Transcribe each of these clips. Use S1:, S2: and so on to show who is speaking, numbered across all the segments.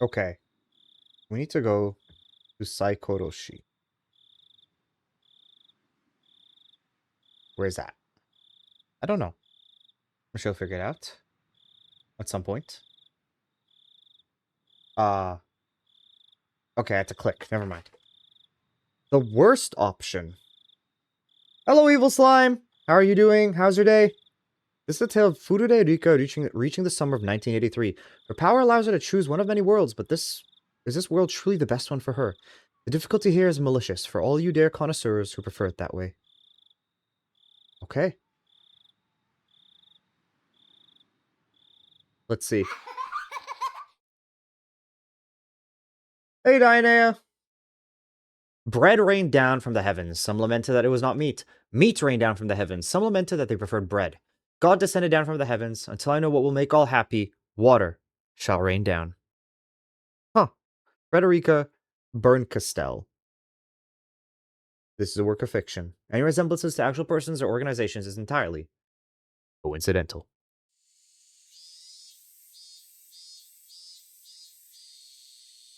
S1: Okay. We need to go to Saikoroshi. Where's that? I don't know. I'm sure we'll figure it out at some point. Okay, I had to click. Never mind. The worst option. Hello, evil slime! How are you doing? How's your day? This is the tale of Furude Rika reaching the summer of 1983. Her power allows her to choose one of many worlds, but is this world truly the best one for her? The difficulty here is malicious, for all you dare connoisseurs who prefer it that way. Okay. Let's see. Hey, Diana! Bread rained down from the heavens. Some lamented that it was not meat. Meat rained down from the heavens. Some lamented that they preferred bread. God descended down from the heavens. Until I know what will make all happy, water shall rain down. Huh. Frederica Berncastel. This is a work of fiction. Any resemblances to actual persons or organizations is entirely coincidental.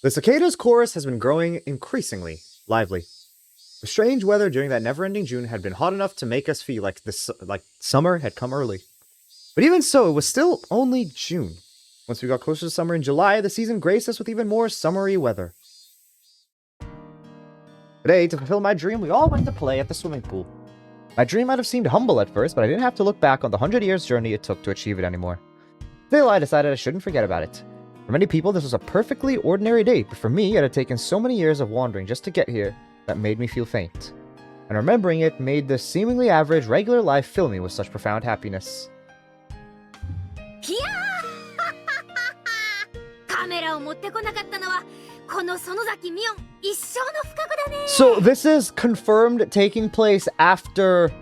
S1: The cicada's chorus has been growing increasingly lively. The strange weather during that never-ending June had been hot enough to make us feel like summer had come early. But even so, it was still only June. Once we got closer to summer in July, the season graced us with even more summery weather. Today, to fulfill my dream, we all went to play at the swimming pool. My dream might have seemed humble at first, but I didn't have to look back on the 100 years journey it took to achieve it anymore. Still, I decided I shouldn't forget about it. For many people, this was a perfectly ordinary day, but for me, it had taken so many years of wandering just to get here that made me feel faint. And remembering it made this seemingly average, regular life fill me with such profound happiness. So this is confirmed taking place after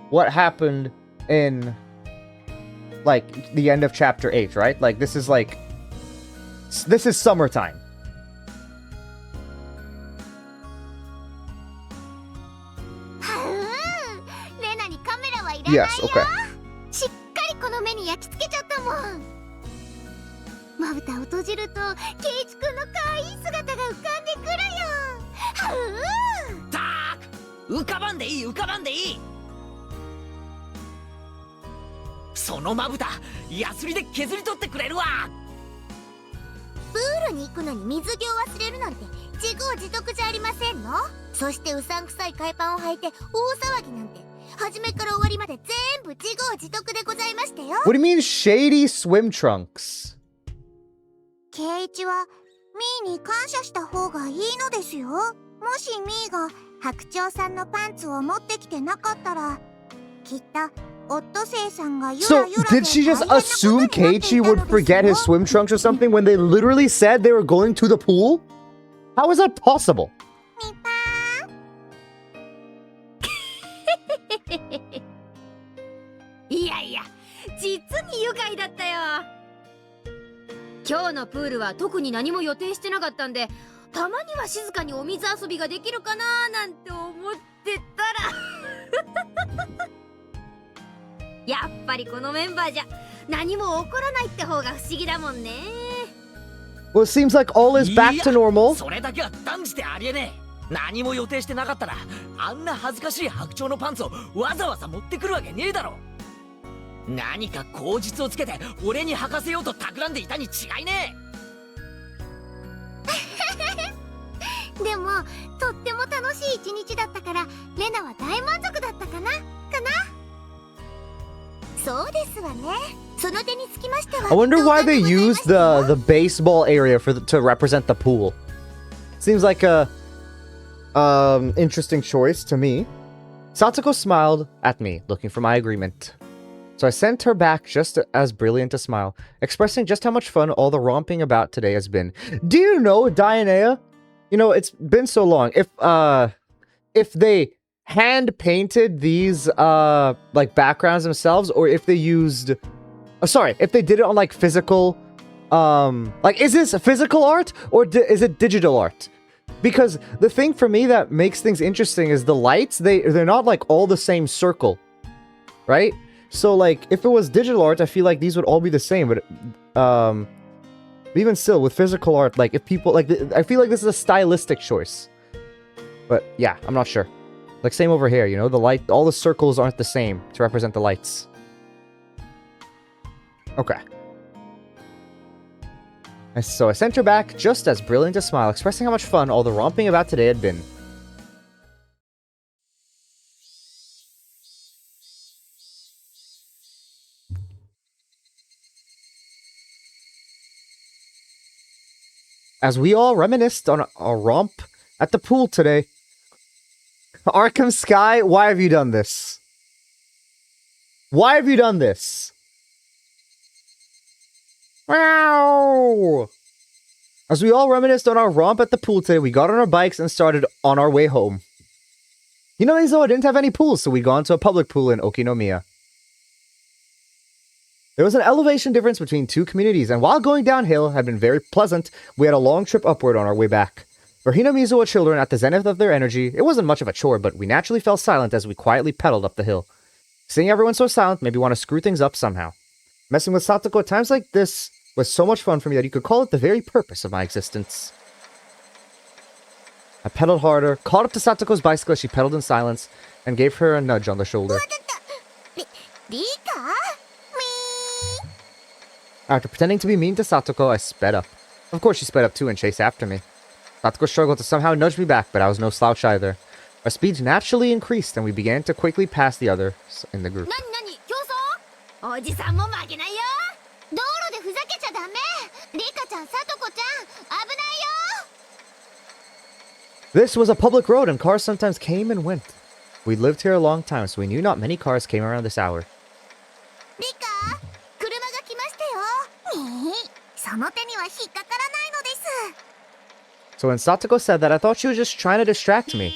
S1: what happened in, like, the end of chapter 8, right? Like, this is summertime. Yes, okay. What do you mean shady swim trunks? So, did she just assume Keiichi would forget his swim trunks or something when they literally said they were going to the pool? How is that possible? Well, it seems like all is back to normal. I wonder why they used the baseball area to represent the pool. Seems like a interesting choice to me. Satsuko smiled at me, looking for my agreement. So I sent her back just as brilliant a smile, expressing just how much fun all the romping about today has been. Do you know, Diana? You know, it's been so long. If they hand painted these like backgrounds themselves, or if they used if they did it on like physical like, is this physical art or is it digital art? Because the thing for me that makes things interesting is the lights, they're not like all the same circle, right? So like if it was digital art, I feel like these would all be the same, but But even still, with physical art, like, if people, like, I feel like this is a stylistic choice. But, yeah, I'm not sure. Like, same over here, you know? The light, all the circles aren't the same to represent the lights. Okay. So I sent her back just as brilliant a smile, expressing how much fun all the romping about today had been. As we all reminisced on a romp at the pool today. Arkham Sky, why have you done this? Why have you done this? Wow! As we all reminisced on our romp at the pool today, we got on our bikes and started on our way home. Hinamizo didn't have any pools, so we got into a public pool in Okinomiya. There was an elevation difference between two communities, and while going downhill had been very pleasant, we had a long trip upward on our way back. For Hinamizo children at the zenith of their energy, it wasn't much of a chore, but we naturally fell silent as we quietly pedaled up the hill. Seeing everyone so silent made me want to screw things up somehow. Messing with Satoko at times like this was so much fun for me that you could call it the very purpose of my existence. I pedaled harder, caught up to Satoko's bicycle as she pedaled in silence, and gave her a nudge on the shoulder. After pretending to be mean to Satoko, I sped up. Of course she sped up too and chased after me. Satoko struggled to somehow nudge me back, but I was no slouch either. Our speeds naturally increased, and we began to quickly pass the others in the group. This was a public road, and cars sometimes came and went. We lived here a long time, so we knew not many cars came around this hour. So when Satoko said that, I thought she was just trying to distract me.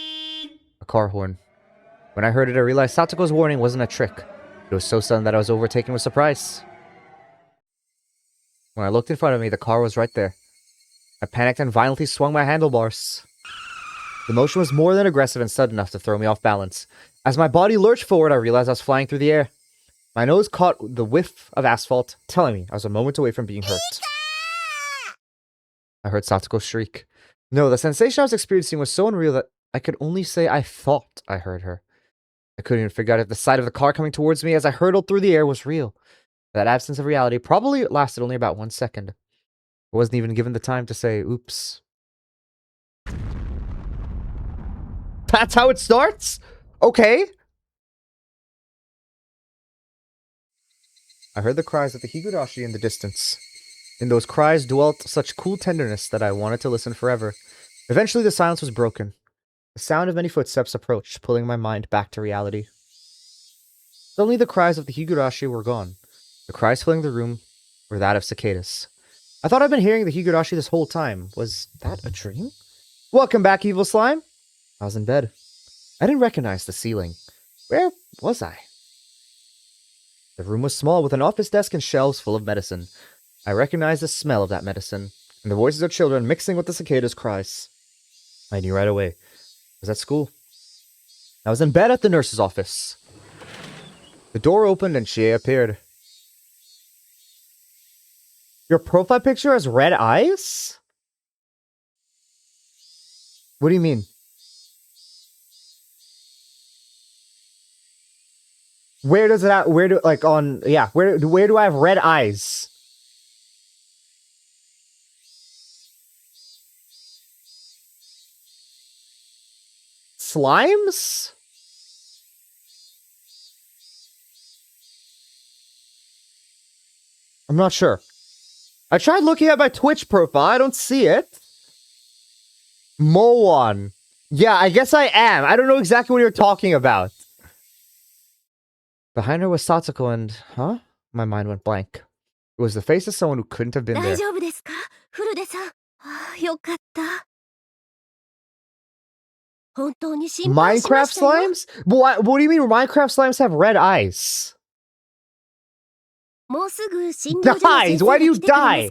S1: A car horn. When I heard it, I realized Satoko's warning wasn't a trick. It was so sudden that I was overtaken with surprise. When I looked in front of me, the car was right there. I panicked and violently swung my handlebars. The motion was more than aggressive and sudden enough to throw me off balance. As my body lurched forward, I realized I was flying through the air. My nose caught the whiff of asphalt, telling me I was a moment away from being hurt. I heard Satoko shriek. No, the sensation I was experiencing was so unreal that I could only say I thought I heard her. I couldn't even figure out if the sight of the car coming towards me as I hurtled through the air was real. That absence of reality probably lasted only about 1 second. I wasn't even given the time to say, oops. That's how it starts? Okay. I heard the cries of the Higurashi in the distance. In those cries dwelt such cool tenderness that I wanted to listen forever. Eventually the silence was broken. The sound of many footsteps approached, pulling my mind back to reality. Suddenly the cries of the Higurashi were gone. The cries filling the room were that of cicadas. I thought I'd been hearing the Higurashi this whole time. Was that a dream? Welcome back, evil slime. I was in bed. I didn't recognize the ceiling. Where was I? The room was small, with an office desk and shelves full of medicine. I recognized the smell of that medicine, and the voices of children mixing with the cicadas' cries. I knew right away. I was at school. I was in bed at the nurse's office. The door opened and Chie appeared. Your profile picture has red eyes? What do you mean? Where does it at? Where do, like, on, yeah, where do I have red eyes? Slimes? I'm not sure. I tried looking at my Twitch profile. I don't see it. Moan. Yeah, I guess I am. I don't know exactly what you're talking about. Behind her was Satsuko and... Huh? My mind went blank. It was the face of someone who couldn't have been there. Minecraft slimes? What do you mean Minecraft slimes have red eyes? Dies! Why do you die?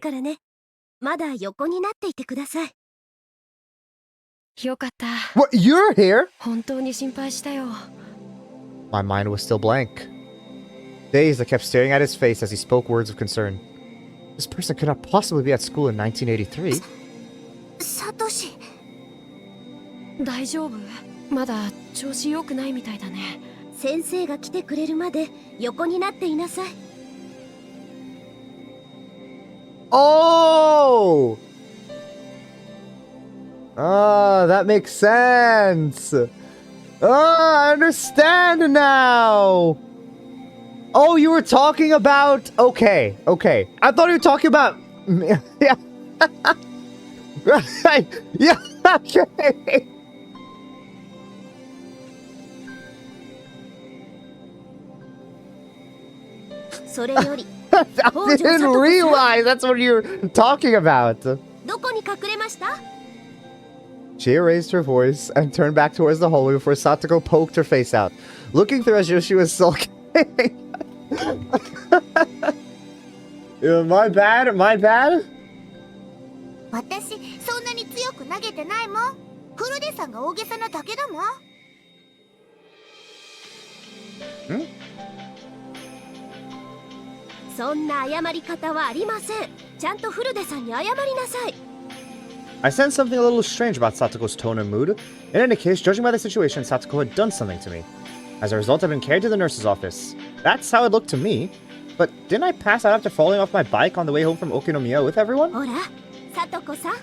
S1: What? You're here? My mind was still blank. Dazed, I kept staring at his face as he spoke words of concern. This person could not possibly be at school in 1983.
S2: サトシ。
S3: 大丈夫？まだ調子良くないみたいだね。
S2: 先生が来てくれるまで横になっていなさい。
S1: Oh! Ah, that makes sense. I understand now. Oh, you were talking about... Okay. I thought you were talking about... Yeah. Right. Yeah, okay. I didn't realize that's what you were talking about.
S2: どこに隠れました？
S1: She raised her voice and turned back towards the hallway before Satoko poked her face out, looking through as if she was sulking. My bad.
S2: 私そんなに強く投げてないもん。フルデさんが大げさなだけだもん。そんな謝り方はありません。ちゃんとフルデさんに謝りなさい。
S1: I sensed something a little strange about Satoko's tone and mood. In any case, judging by the situation, Satoko had done something to me. As a result, I've been carried to the nurse's office. That's how it looked to me. But didn't I pass out after falling off my bike on the way home from Okinomiya with everyone?
S2: ほら、サトコさん。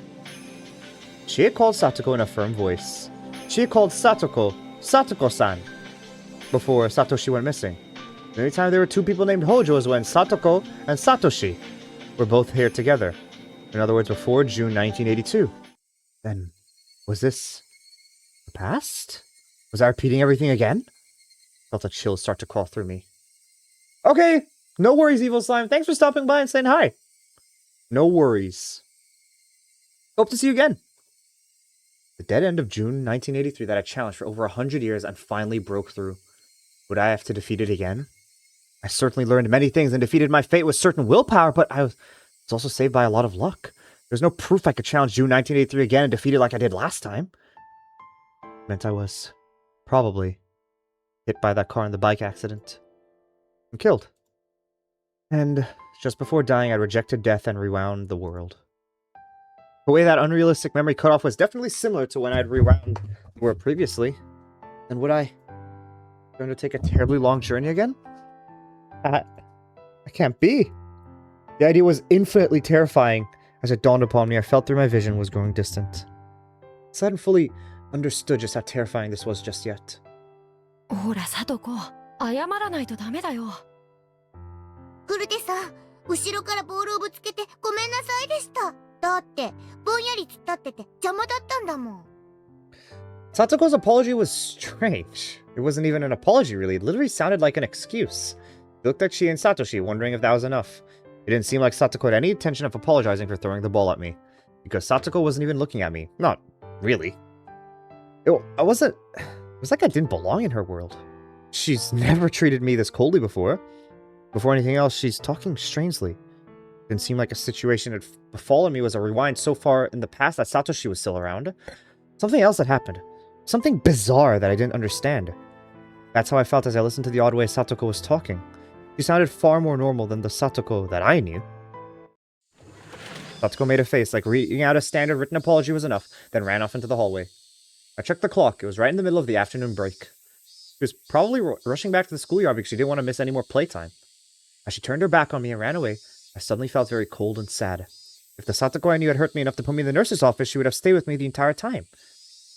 S1: She had called Satoko in a firm voice. She had called Satoko, Satoko-san, before Satoshi went missing. The only time there were two people named Hojo was when Satoko and Satoshi were both here together. In other words, before June 1982. Then, was this the past? Was I repeating everything again? Felt a chill start to crawl through me. Okay, no worries, Evil Slime. Thanks for stopping by and saying hi. No worries. Hope to see you again. The dead end of June 1983 that I challenged for over 100 years and finally broke through. Would I have to defeat it again? I certainly learned many things and defeated my fate with certain willpower, but I was also saved by a lot of luck. There's no proof I could challenge June 1983 again and defeat it like I did last time. It meant I was, probably, hit by that car in the bike accident. And killed. And just before dying, I rejected death and rewound the world. The way that unrealistic memory cutoff was definitely similar to when I'd rewound the world previously. Then would I going to take a terribly long journey again? I can't be. The idea was infinitely terrifying. As it dawned upon me, I felt through my vision was growing distant. So I hadn't fully understood just how terrifying this was just yet.
S3: ほら、サトコ、謝らないとダメだよ。
S2: フルデさん、後ろからボールをぶつけてごめんなさいでした。だって、ぼんやり突っ立ってて邪魔だったんだもん。
S1: Satoko's apology was strange. It wasn't even an apology, really. It literally sounded like an excuse. It looked at she and Satoshi, wondering if that was enough. It didn't seem like Satoko had any intention of apologizing for throwing the ball at me. Because Satoko wasn't even looking at me. Not really. It was like I didn't belong in her world. She's never treated me this coldly before. Before anything else, she's talking strangely. It didn't seem like a situation that had befallen me was a rewind so far in the past that Satoshi was still around. Something else had happened. Something bizarre that I didn't understand. That's how I felt as I listened to the odd way Satoko was talking. She sounded far more normal than the Satoko that I knew. Satoko made a face like reading out a standard written apology was enough, then ran off into the hallway. I checked the clock. It was right in the middle of the afternoon break. She was probably rushing back to the schoolyard because she didn't want to miss any more playtime. As she turned her back on me and ran away, I suddenly felt very cold and sad. If the Satoko I knew had hurt me enough to put me in the nurse's office, she would have stayed with me the entire time.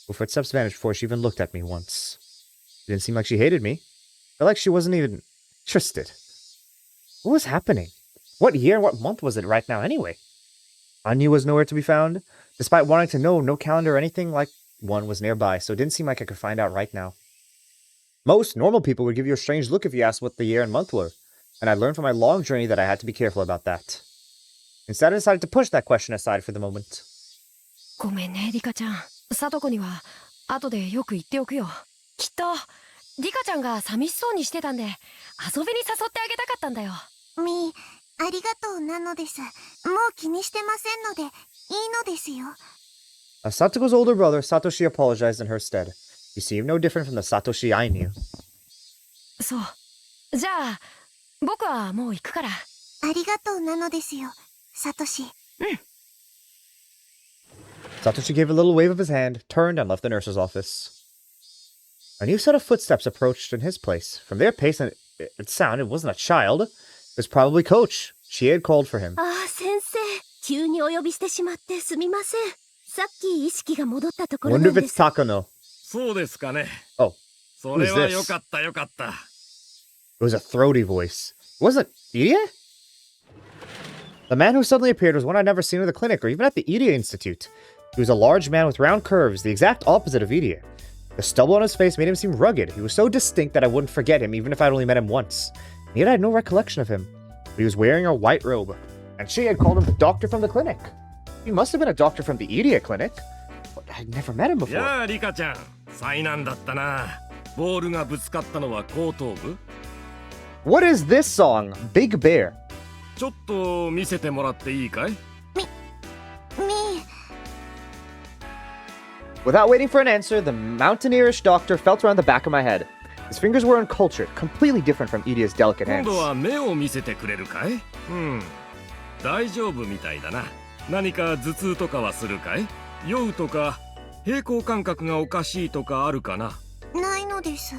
S1: Her footsteps vanished before she even looked at me once. It didn't seem like she hated me. I felt like she wasn't even interested. What was happening? What year and what month was it right now anyway? Anya was nowhere to be found. Despite wanting to know, no calendar or anything like one was nearby, so it didn't seem like I could find out right now. Most normal people would give you a strange look if you asked what the year and month were, and I learned from my long journey that I had to be careful about that. Instead, I decided to push that question aside for the moment.
S3: ごめんね、リカちゃん。サトコには後でよく言っておくよ。きっとリカちゃんが寂しそうにしてたんで、遊びに誘ってあげたかったんだよ。
S2: ありがとうなのです。もう気にしてませんので、いいのですよ。
S1: Satoko's older brother, Satoshi, apologized in her stead. He seemed no different from the Satoshi I knew.
S3: そう。じゃあ、僕はもう行くから。
S2: ありがとうなのですよ。サトシ。
S1: Satoshi gave a little wave of his hand, turned, and left the nurse's office. A new set of footsteps approached in his place. From their pace and its sound, it wasn't a child. It was probably Coach. She had called for him.
S2: 先生、急にお呼びしてしまってすみません。さっき意識が戻ったところ
S1: Wonder
S2: なん
S1: if
S2: で
S1: it's
S2: す。
S1: Takano.
S4: そうですかね。
S1: Oh,
S4: それ
S1: Who's
S4: は
S1: this?
S4: よかったよかった。
S1: it was a throaty voice. It wasn't Irie? The man who suddenly appeared was one I'd never seen in the clinic or even at the Irie Institute. He was a large man with round curves, the exact opposite of Irie. The stubble on his face made him seem rugged. He was so distinct that I wouldn't forget him even if I'd only met him once. And yet I had no recollection of him. He was wearing a white robe, and she had called him the doctor from the clinic. He must have been a doctor from the Irie clinic. But I'd never met him
S4: い
S1: before.
S4: やあリカちゃん、災難だったな。ボールがぶつかったのは後頭部。
S1: What is this song? Big Bear.
S4: ちょっと見せてもらっていいかい？
S1: Without waiting for an answer, the mountaineerish doctor felt around the back of my head. His fingers were uncultured, completely different from Irie's delicate
S4: 今
S1: hands.
S4: 度は目を見せてくれるかい？大丈夫みたいだな。何か頭痛とかはするかい？酔うとか平衡感覚がおかしいとかあるかな？
S2: ないのです。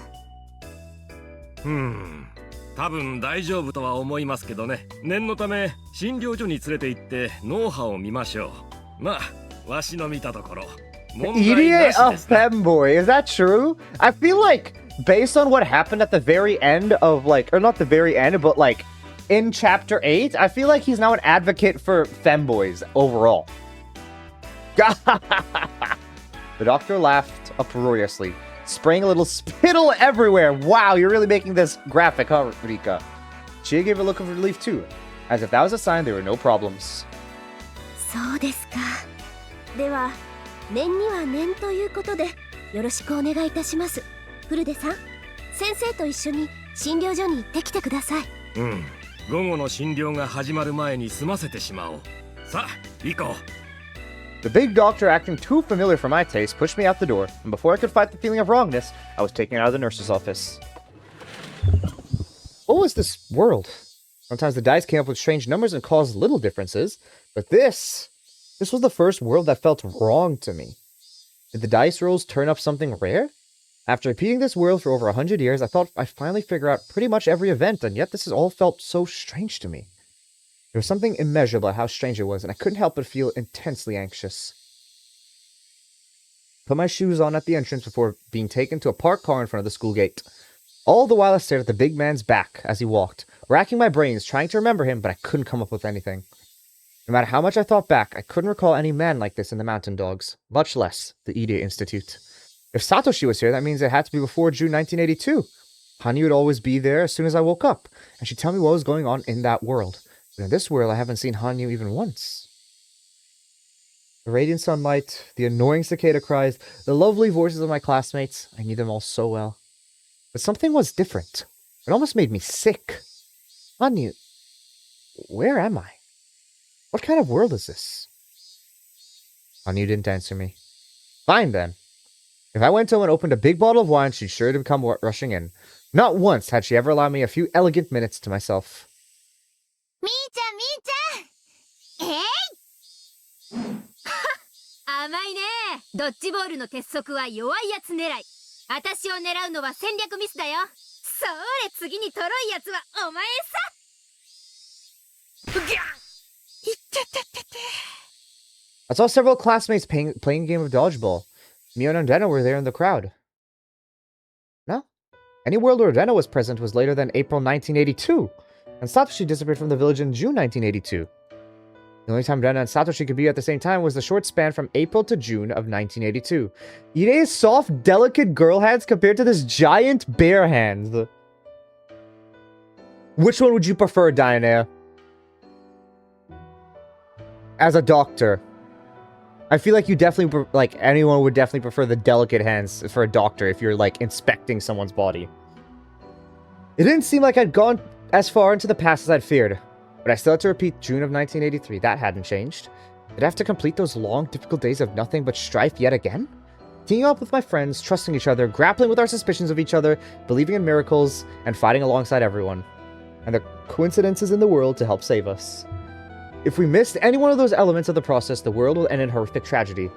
S4: 多分大丈夫とは思いますけどね。念のため診療所に連れて行って脳波を見ましょう。まあわしの見たところ問題
S1: Irie
S4: なし
S1: a
S4: ですね。
S1: femboy, is that true? I feel like, based on what happened at the very end of, like, or not the very end, but, like, in Chapter 8, I feel like he's now an advocate for femboys overall. The doctor laughed uproariously, spraying a little spittle everywhere. Wow, you're really making this graphic, huh, Rika? She gave a look of relief, too, as if that was a sign there were no problems.
S2: そうですか。では、念には念ということで、よろしくお願いいたします。古出さん、先生と一緒に診療所に行ってきてください。
S4: 午後の診療が始まる前に済ませてしまおう。さあ、行こう。
S1: The big doctor, acting too familiar for my taste, pushed me out the door, and before I could fight the feeling of wrongness, I was taken out of the nurse's office. What was this world? Sometimes the dice came up with strange numbers and caused little differences, but this was the first world that felt wrong to me. Did the dice rolls turn up something rare? After repeating this world for over 100 years, I thought I'd finally figure out pretty much every event, and yet this has all felt so strange to me. There was something immeasurable about how strange it was, and I couldn't help but feel intensely anxious. Put my shoes on at the entrance before being taken to a parked car in front of the school gate. All the while I stared at the big man's back as he walked, racking my brains trying to remember him, but I couldn't come up with anything. No matter how much I thought back, I couldn't recall any man like this in the Mountain Dogs, much less the Irie Institute. If Satoshi was here, that means it had to be before June 1982. Hani would always be there as soon as I woke up, and she'd tell me what was going on in that world. But in this world, I haven't seen Hanyu even once. The radiant sunlight, the annoying cicada cries, the lovely voices of my classmates, I knew them all so well. But something was different. It almost made me sick. Hanyu, where am I? What kind of world is this? Hanyu didn't answer me. Fine then. If I went home and opened a big bottle of wine, she'd sure to come rushing in. Not once had she ever allowed me a few elegant minutes to myself.
S2: みーちゃん、みーちゃん。
S5: 甘いね。ドッジボールの鉄則は弱いやつ狙い。私を狙うのは戦略ミスだよ。それ、次にとろいやつはお前さ。ぐぎゃ。いってってってって。
S1: I saw several classmates playing a game of dodgeball. Mio and Deno were there in the crowd. No? Any world where Deno was present was later than April 1982, and Satoshi disappeared from the village in June 1982. The only time Deno and Satoshi could be at the same time was the short span from April to June of 1982. Ire's soft, delicate girl hands compared to this giant bear hand. Which one would you prefer, Diana? As a doctor. I feel like you definitely, like, anyone would definitely prefer the delicate hands for a doctor if you're, like, inspecting someone's body. It didn't seem like I'd gone as far into the past as I'd feared, but I still had to repeat June of 1983. That hadn't changed. Did I have to complete those long, difficult days of nothing but strife yet again? Teaming up with my friends, trusting each other, grappling with our suspicions of each other, believing in miracles, and fighting alongside everyone. And the coincidences in the world to help save us. If we missed any one of those elements of the process, the world will end in horrific tragedy.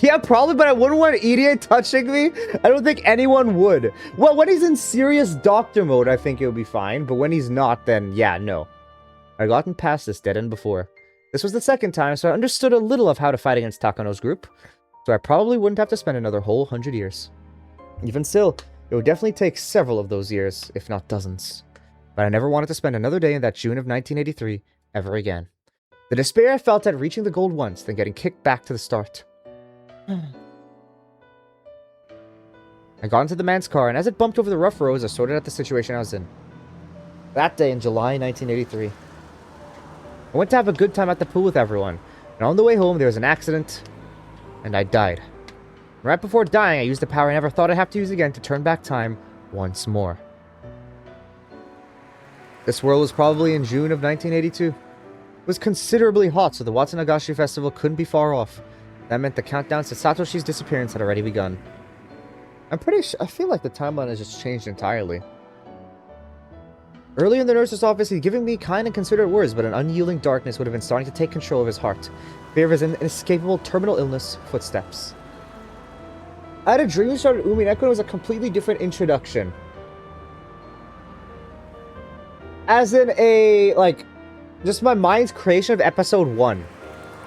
S1: Yeah, probably, but I wouldn't want EDA touching me. I don't think anyone would. Well, when he's in serious doctor mode, I think it'll be fine. But when he's not, then yeah, no. I'd gotten past this dead end before. This was the second time, so I understood a little of how to fight against Takano's group. So I probably wouldn't have to spend another whole 100 years. Even still, it would definitely take several of those years, if not dozens. But I never wanted to spend another day in that June of 1983 ever again. The despair I felt at reaching the gold once, then getting kicked back to the start. I got into the man's car, and as it bumped over the rough roads, I sorted out the situation I was in. That day in July 1983. I went to have a good time at the pool with everyone, and on the way home there was an accident, and I died. Right before dying, I used a power I never thought I'd have to use again to turn back time once more. This world was probably in June of 1982. It was considerably hot, so the Watsunagashi festival couldn't be far off. That meant the countdowns to Satoshi's disappearance had already begun. I feel like the timeline has just changed entirely. Early in the nurse's office, he'd given me kind and considerate words, but an unyielding darkness would have been starting to take control of his heart. Fear of his inescapable terminal illness, footsteps. I had a dream that started Umi, and Echo was a completely different introduction. As in a, like, just my mind's creation of episode 1.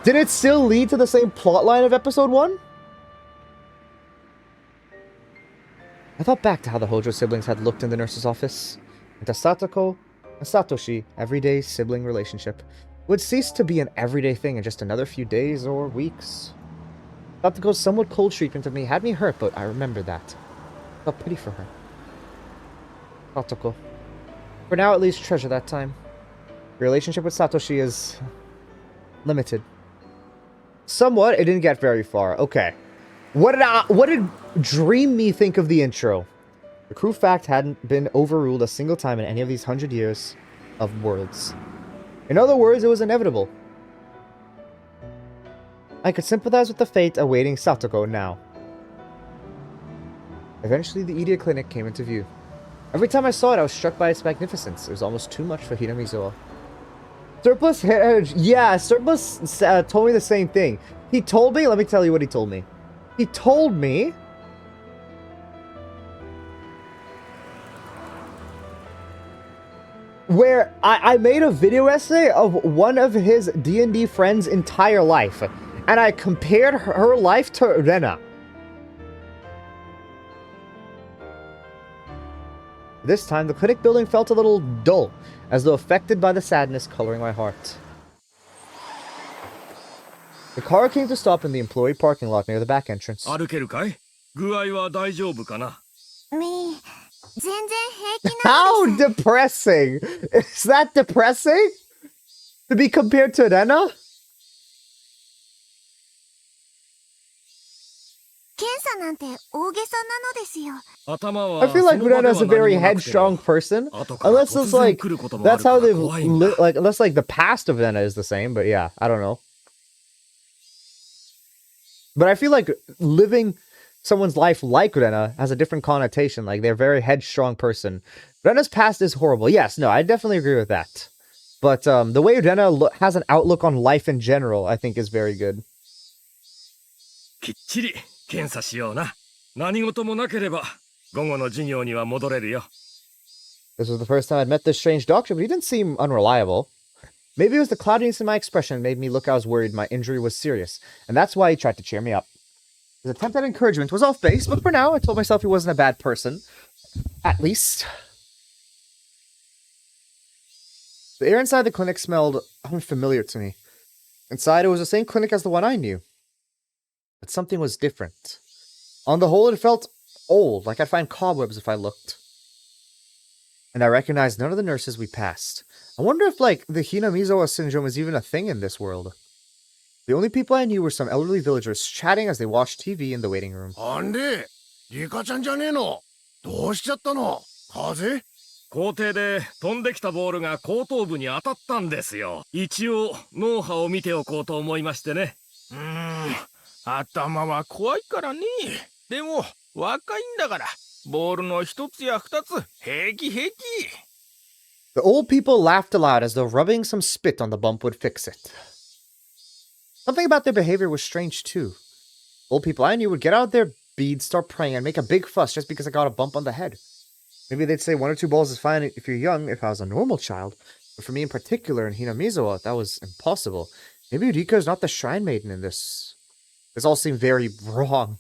S1: Did it still lead to the same plotline of episode 1? I thought back to how the Hojo siblings had looked in the nurse's office, and to Satoko and Satoshi, everyday sibling relationship, would cease to be an everyday thing in just another few days or weeks. Satoko's somewhat cold treatment of me had me hurt, but I remember that. I felt pity for her. Satoko. For now, at least, treasure that time. Your relationship with Satoshi is limited. Somewhat, it didn't get very far. Okay. What did Dream Me think of the intro? The crew fact hadn't been overruled a single time in any of these 100 years of worlds. In other words, it was inevitable. I could sympathize with the fate awaiting Satoko now. Eventually, the Idia Clinic came into view. Every time I saw it, I was struck by its magnificence. It was almost too much for Hinamizawa. Surplus, yeah, Surplus told me the same thing. He told me, let me tell you what he told me. He told me where I made a video essay of one of his D&D friends' entire life, and I compared her life to Rena. This time, the clinic building felt a little dull, as though affected by the sadness coloring my heart. The car came to stop in the employee parking lot near the back entrance.
S4: 歩けるかい？具合は大丈夫かな？
S2: 全然平気なんです。
S1: How depressing! Is that depressing? To be compared to Rena?
S2: 検査なんて大げさなのですよ。
S1: I feel like Rena is a very headstrong person. Unless it's like, that's how they've, like, unless like the past of Rena is the same, but yeah, I don't know. But I feel like living someone's life like Rena has a different connotation. Like, they're a very headstrong person. Rena's past is horrible. Yes, no, I definitely agree with that. But the way Rena has an outlook on life in general, I think is very good.
S4: きっちり検査しような。何事もなければ午後の授業には戻れるよ。
S1: This was the first time I'd met this strange doctor, but he didn't seem unreliable. Maybe it was the cloudiness in my expression that made me look I was worried my injury was serious, and that's why he tried to cheer me up. His attempt at encouragement was off base, but for now, I told myself he wasn't a bad person. At least. The air inside the clinic smelled unfamiliar to me. Inside, it was the same clinic as the one I knew. But something was different. On the whole, it felt old, like I'd find cobwebs if I looked. And I recognized none of the nurses we passed. I wonder if, like, the Hinamizawa syndrome is even a thing in this world. The only people I knew were some elderly villagers chatting as they watched TV in the waiting room.
S6: あんで、リカちゃんじゃねえの。どうしちゃったの？風？
S4: 校庭で飛んできたボールが後頭部に当たったんですよ。一応脳波を見ておこうと思いましてね。
S6: 頭は怖いからね。でも若いんだから、ボールの一つや二つ平気平気。
S1: The old people laughed aloud as though rubbing some spit on the bump would fix it. Something about their behavior was strange too. Old people I knew would get out of their beads, start praying, and make a big fuss just because I got a bump on the head. Maybe they'd say 1 or 2 balls is fine if you're young, if I was a normal child. But for me in particular, in Hinamizawa, that was impossible. Maybe Rika is not the shrine maiden in this. This all seemed very wrong.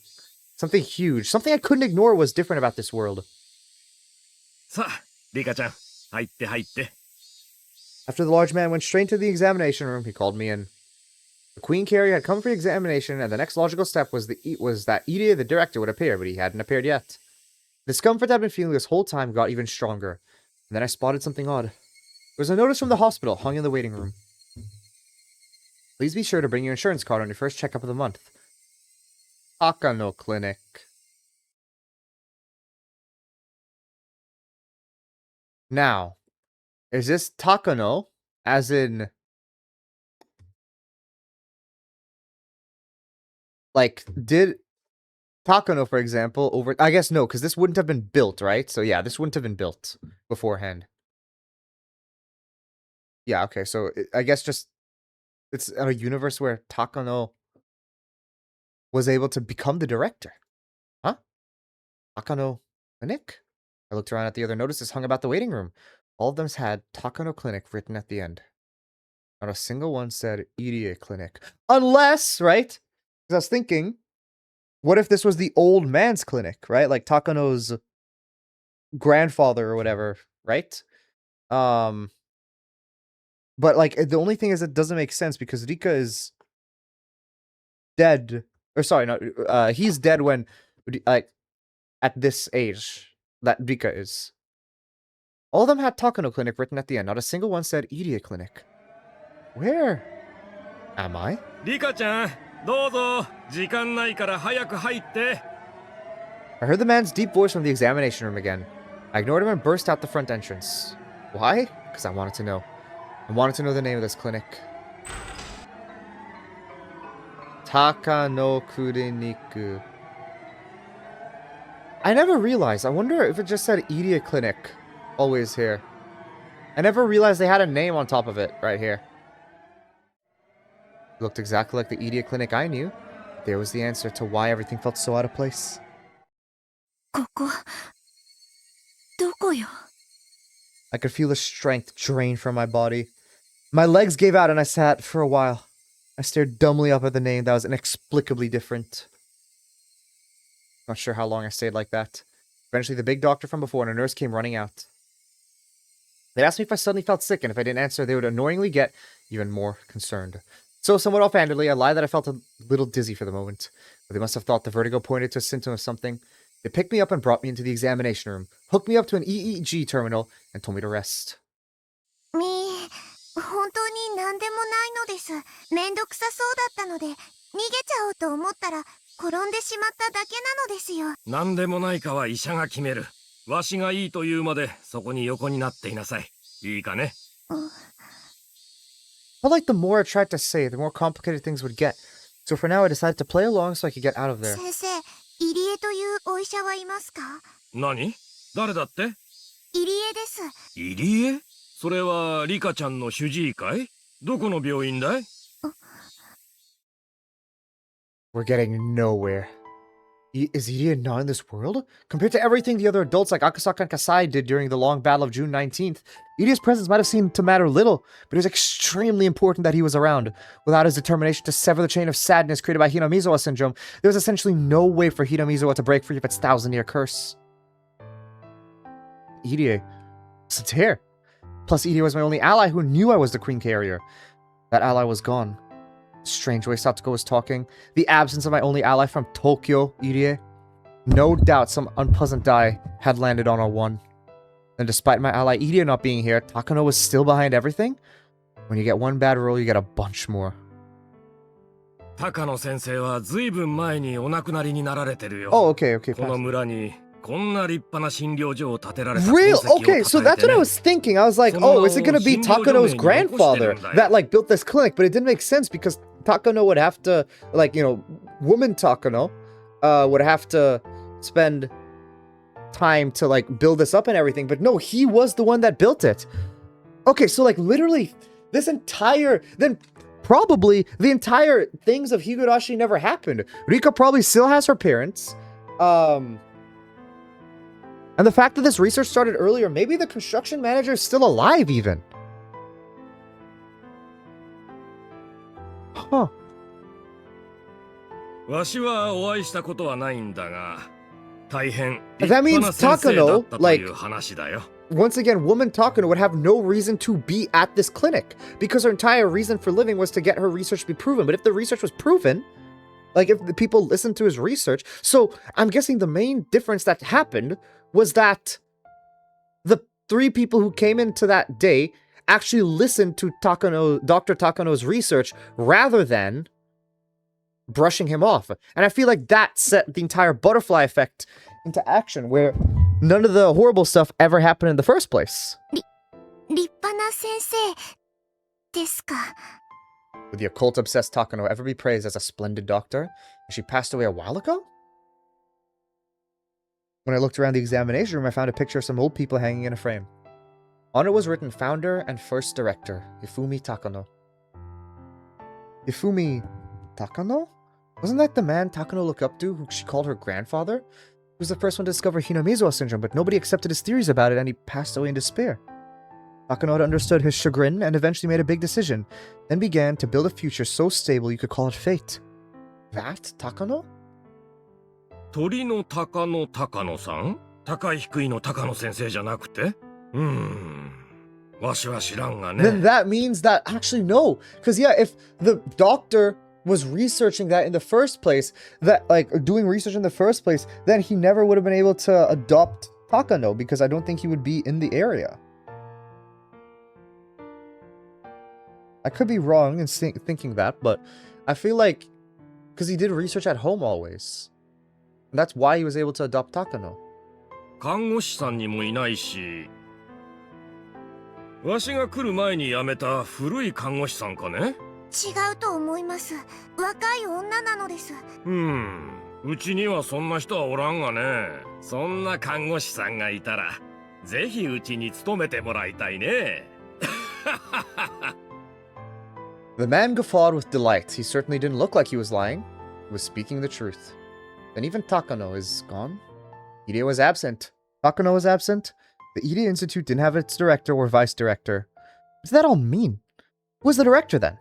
S1: Something huge, something I couldn't ignore was different about this world.
S4: さあ、リカちゃん、入って入って。
S1: After the large man went straight to the examination room, he called me in. The queen carrier had come for examination, and the next logical step was that Irie, the director, would appear, but he hadn't appeared yet. The discomfort I'd been feeling this whole time got even stronger, and then I spotted something odd. There was a notice from the hospital hung in the waiting room. Please be sure to bring your insurance card on your first checkup of the month. Takano Clinic. Now, is this Takano, as in... like, did Takano, for example, over... I guess no, because this wouldn't have been built, right? So yeah, this wouldn't have been built beforehand. Yeah, okay, so I guess just... it's a universe where Takano was able to become the director. Huh? Takano Clinic? I looked around at the other notices hung about the waiting room. All of them had Takano Clinic written at the end. Not a single one said Irie Clinic. Unless, right? Because I was thinking, what if this was the old man's clinic, right? Like Takano's grandfather or whatever, right? But like the only thing is it doesn't make sense because Rika is dead. Or sorry, no, he's dead when like at this age that Rika is. All of them had Takano Clinic written at the end. Not a single one said Irie Clinic. Where am I?
S4: リカちゃん、どうぞ。時間ないから早く入って。
S1: I heard the man's deep voice from the examination room again. I ignored him and burst out the front entrance. Why? Because I wanted to know. I wanted to know the name of this clinic. Takano Clinic. I never realized. I wonder if it just said Irie Clinic. Always here. I never realized they had a name on top of it right here. It looked exactly like the Irie Clinic I knew. There was the answer to why everything felt so out of place.
S2: ここどこよ
S1: I could feel the strength drain from my body. My legs gave out and I sat for a while. I stared dumbly up at the name that was inexplicably different. Not sure how long I stayed like that. Eventually the big doctor from before and a nurse came running out. They asked me if I suddenly felt sick, and if I didn't answer, they would annoyingly get even more concerned. So, somewhat offhandedly, I lied that I felt a little dizzy for the moment. But they must have thought the vertigo pointed to a symptom of something. They picked me up and brought me into the examination room, hooked me up to an EEG terminal, and told me to rest.
S2: みー本当に何でもないのです。めんどくさそうだったので逃げちゃおうと思ったら転んでしまっただけなのですよ。
S4: 何でもないかは医者が決める。わしがいいと言うまでそこに横になっていなさい。いいかね。
S1: I felt like the more I tried to say, the more complicated things would get. So for now, I decided to play along so I could get out of there.
S2: 先生、入江というお医者はいますか？
S4: 何？誰だって？
S2: 入江です。
S4: 入江？それはリカちゃんの主治医かい？どこの病院だい？
S1: We're getting nowhere. Is Irie not in this world? Compared to everything the other adults like Akasaka and Kasai did during the long battle of June 19th, Irie's presence might have seemed to matter little, but it was extremely important that he was around. Without his determination to sever the chain of sadness created by Hinamizawa syndrome, there was essentially no way for Hinamizawa to break free of its 1,000-year curse. Irie wasn't here. Plus, Irie was my only ally who knew I was the Queen Carrier. That ally was gone. Strange way Satsuko was talking. The absence of my only ally from Tokyo, Irie. No doubt some unpleasant die had landed on our one. And despite my ally Irie not being here, Takano was still behind everything? When you get one bad roll, you get a bunch more.
S4: 高野先生はずいぶん前にお亡くなりになられてるよ。
S1: Oh, okay, okay.
S4: この村にこんな立派な診療所を建てられた
S1: Real?
S4: 功績を
S1: Okay, so that's what I was thinking. I was like, oh, is it gonna be Takano's grandfather that, like, built this clinic? But it didn't make sense because Takano would have to, like, you know, woman Takano would have to spend time to, like, build this up and everything. But no, he was the one that built it. Okay, so like literally this entire, then probably the entire things of Higurashi never happened. Rika probably still has her parents. And the fact that this research started earlier, maybe the construction manager is still alive even. Huh.
S4: わしはお会いしたことはないんだが、大変
S1: That means
S4: 立派な先生だったと
S1: Takano,
S4: いう話だよ。
S1: Once again, woman Takano would have no reason to be at this clinic because her entire reason for living was to get her research to be proven. But if the research was proven, like if the people listened to his research, so I'm guessing the main difference that happened was that the 3 people who came into that day actually listened to Dr. Takano's research rather than brushing him off. And I feel like that set the entire butterfly effect into action where none of the horrible stuff ever happened in the first place.
S2: 立派な先生ですか。
S1: Would the occult-obsessed Takano ever be praised as a splendid doctor? She passed away a while ago? When I looked around the examination room, I found a picture of some old people hanging in a frame. On it was written founder and first director, Hifumi Takano. Hifumi Takano? Wasn't that the man Takano looked up to, who she called her grandfather? He was the first one to discover Hinamizawa syndrome, but nobody accepted his theories about it and he passed away in despair. Takano had understood his chagrin and eventually made a big decision, then began to build a future so stable you could call it fate. That Takano?
S4: 鳥の鷹の鷹野さん？高い低いの鷹野先生じゃなくて？わしは知らんがね。
S1: Then that means that, actually no, because yeah, if the doctor was researching that in the first place, that like doing research in the first place, then he never would have been able to adopt Takano because I don't think he would be in the area. I could be wrong in thinking that, but I feel like because he did research at home always. And that's why he was able to adopt Takano.
S4: 看護師さんにもいないし、わしが来る前に辞めた古い看護師さんかね？
S2: 違うと思います。若い女なのです。
S4: うちにはそんな人はおらんがね。そんな看護師さんがいたら、ぜひうちに勤めてもらいたいね。
S1: The man guffawed with delight. He certainly didn't look like he was lying. He was speaking the truth. Then even Takano is gone. Irie was absent. Takano was absent. The Irie Institute didn't have its director or vice director. What does that all mean? Who was the director then?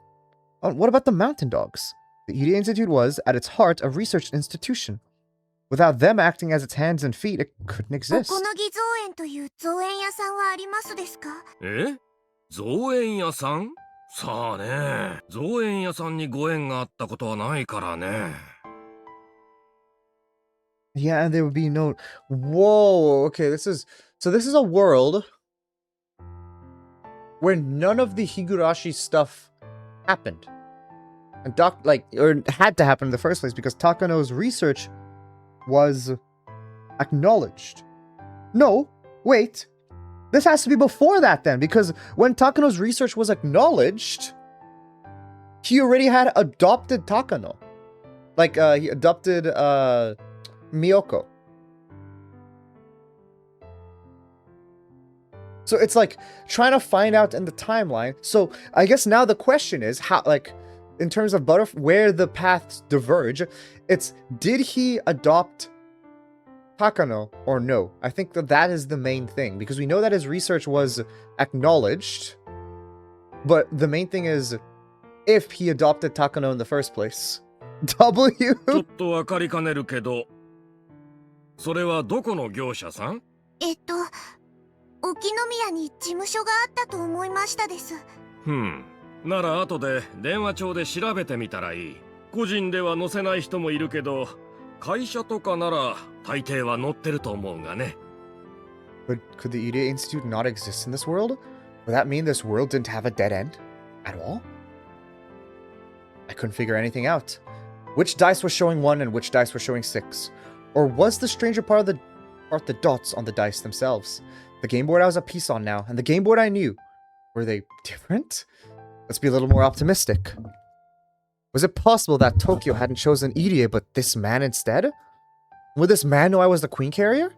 S1: Oh, what about the mountain dogs? The Irie Institute was, at its heart, a research institution. Without them acting as its hands and feet, it couldn't
S2: お
S1: exist.
S2: このぎ造園という造園屋さんはありますですか？
S4: え？造園屋さん？さあね、造園屋さんにご縁があったことはないからね。
S1: Yeah, and there would be no... Whoa, okay, this is a world where none of the Higurashi stuff happened. And or had to happen in the first place because Takano's research was acknowledged. No, wait. This has to be before that then, because when Takano's research was acknowledged, he already had adopted Takano. Like, he adopted, Miyoko. So it's like trying to find out in the timeline. So I guess now the question is how, like, in terms of where the paths diverge, it's did he adopt Takano or no? I think that is the main thing because we know that his research was acknowledged, but the main thing is if he adopted Takano in the first place. W?
S4: ちょっとわかりかねるけど、それはどこの業者さん？
S2: 沖宮に事務所があったと思いましたです。
S4: なら後で電話帳で調べてみたらいい。個人では載せない人もいるけど、会社とかなら大抵は載ってると思うがね。
S1: But could the Irie Institute not exist in this world? Would that mean this world didn't have a dead end at all? I couldn't figure anything out. Which dice was showing 1 and which dice were showing 6? Or was the stranger part the dots on the dice themselves? The game board I was a piece on now, and the game board I knew. Were they different? Let's be a little more optimistic. Was it possible that Tokyo hadn't chosen Irie but this man instead? Would this man know I was the queen carrier?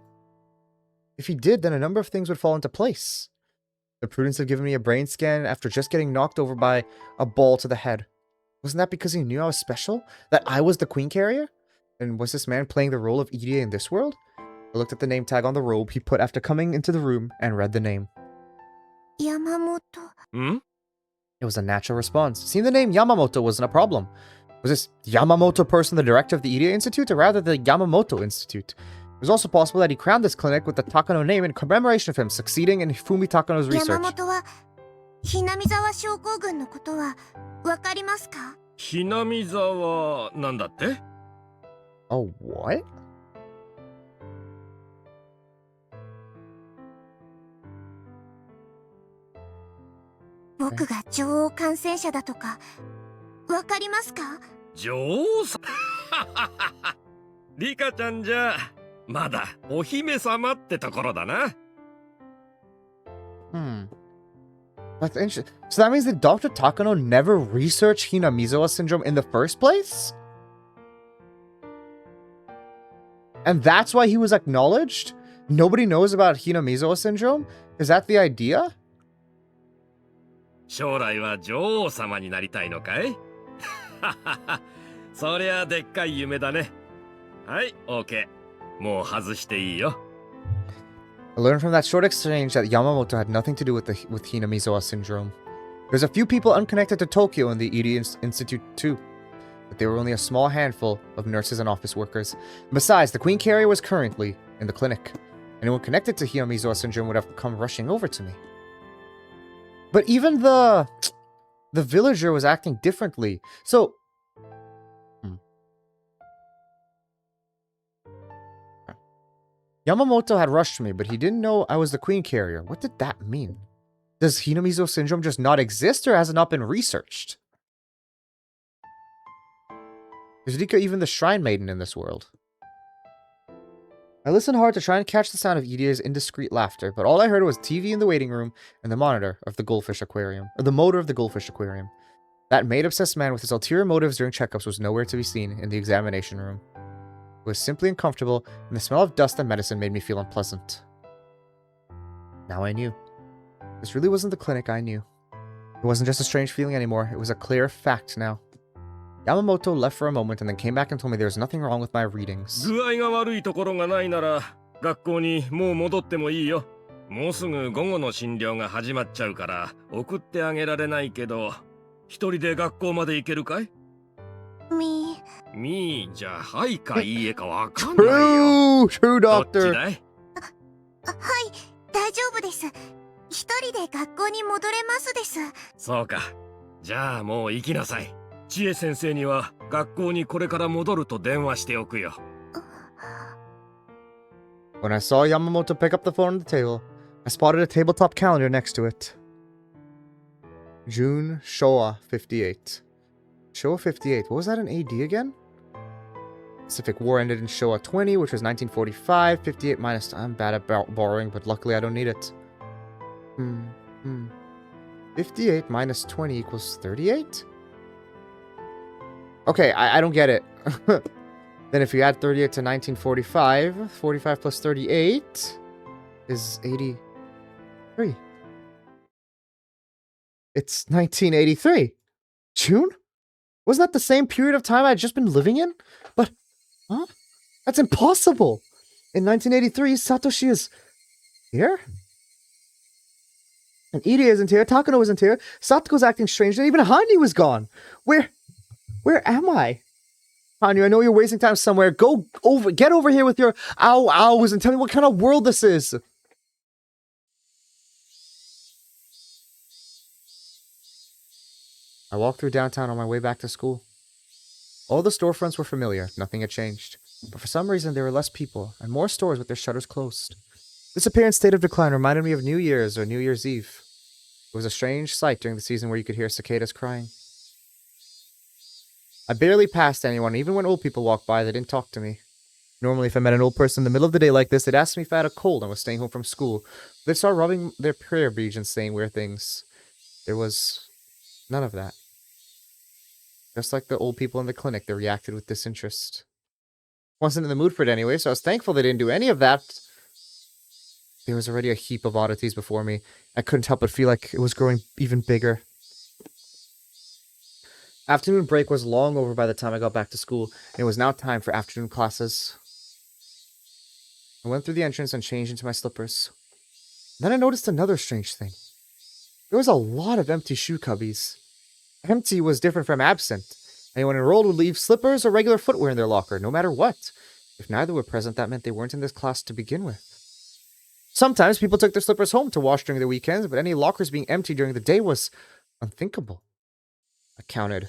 S1: If he did, then a number of things would fall into place. The prudence of giving me a brain scan after just getting knocked over by a ball to the head. Wasn't that because he knew I was special? That I was the queen carrier? And was this man playing the role of Irie in this world? I looked at the name tag on the robe he put after coming into the room and read the name.
S2: Yamamoto.
S1: It was a natural response. Seeing the name Yamamoto wasn't a problem. Was this Yamamoto person the director of the Irie Institute, or rather the Yamamoto Institute? It was also possible that he crowned this clinic with the Takano name in commemoration of him succeeding in Fumi Takano's research.
S2: 山本はひなみ沢症候群のことはわかりますか？
S4: ひなみ沢なんだって？
S1: Oh, what?
S2: 僕が女王感染者だとかわかりますか？
S4: 女王さんリカちゃんじゃまだお姫様ってところだな。
S1: That's interesting. So that means that Dr. Takano never researched Hinamizawa syndrome in the first place? And that's why he was acknowledged? Nobody knows about Hinamizawa syndrome? Is that the idea?
S4: 将来は女王様になりたいのかい？そりゃでっかい夢だね。はい、OK。もう外していいよ。
S1: I learned from that short exchange that Yamamoto had nothing to do with Hinamizawa syndrome. There's a few people unconnected to Tokyo in the Irie Institute too, but they were only a small handful of nurses and office workers. Besides, the Queen Carrier was currently in the clinic. Anyone connected to Hinamizawa syndrome would have come rushing over to me. But even the villager was acting differently. So Yamamoto had rushed me, but he didn't know I was the queen carrier. What did that mean? Does Hinamizawa syndrome just not exist, or has it not been researched? Is Rika even the shrine maiden in this world? I listened hard to try and catch the sound of Irie's indiscreet laughter, but all I heard was TV in the waiting room and the monitor of the goldfish aquarium, or the motor of the goldfish aquarium. That maid-obsessed man with his ulterior motives during checkups was nowhere to be seen in the examination room. It was simply uncomfortable, and the smell of dust and medicine made me feel unpleasant. Now I knew. This really wasn't the clinic I knew. It wasn't just a strange feeling anymore, it was a clear fact now. Yamamoto left for a moment and then came back and told me there was nothing wrong with my readings.
S4: 具合が悪いところがないなら学校にもう戻ってもいいよ。もうすぐ午後の診療が始まっちゃうから送ってあげられないけど、一人で学校まで行けるかい？みーじゃはいかいいえかわかんないよ。
S1: True,
S4: どっち
S1: doctor.
S4: だい？
S2: はい、大丈夫です。一人で学校に戻れますです。
S4: そうか。じゃあもう行きなさい。千恵先生には学校にこれから戻ると電話しておくよ。
S1: When I saw Yamamoto pick up the phone on the table, I spotted a tabletop calendar next to it. June Showa 58. Showa 58. What was that in AD again? Pacific War ended in Showa 20, which was 1945. 58 minus... I'm bad at borrowing, but luckily I don't need it. 58 minus 20 equals 38? Okay, I don't get it. Then if you add 38 to 1945, 45 plus 38 is 83. It's 1983. June? Wasn't that the same period of time I'd just been living in? But, huh? That's impossible! In 1983, Satoshi is here? And Irie isn't here, Takano isn't here, Satoko's acting strange, and even Hanyu was gone! Where am I? Hanyu, I know you're wasting time somewhere. Get over here with your ows and tell me what kind of world this is! I walked through downtown on my way back to school. All the storefronts were familiar, nothing had changed. But for some reason there were less people, and more stores with their shutters closed. This apparent state of decline reminded me of New Year's or New Year's Eve. It was a strange sight during the season where you could hear cicadas crying. I barely passed anyone, even when old people walked by, they didn't talk to me. Normally, if I met an old person in the middle of the day like this, they'd ask me if I had a cold and was staying home from school. They'd start rubbing their prayer beads and saying weird things. There was none of that. Just like the old people in the clinic, they reacted with disinterest. Wasn't in the mood for it anyway, so I was thankful they didn't do any of that. There was already a heap of oddities before me. I couldn't help but feel like it was growing even bigger. Afternoon break was long over by the time I got back to school, and it was now time for afternoon classes. I went through the entrance and changed into my slippers. Then I noticed another strange thing. There was a lot of empty shoe cubbies. Empty was different from absent. Anyone enrolled would leave slippers or regular footwear in their locker, no matter what. If neither were present, that meant they weren't in this class to begin with. Sometimes people took their slippers home to wash during the weekends, but any lockers being empty during the day was unthinkable. I counted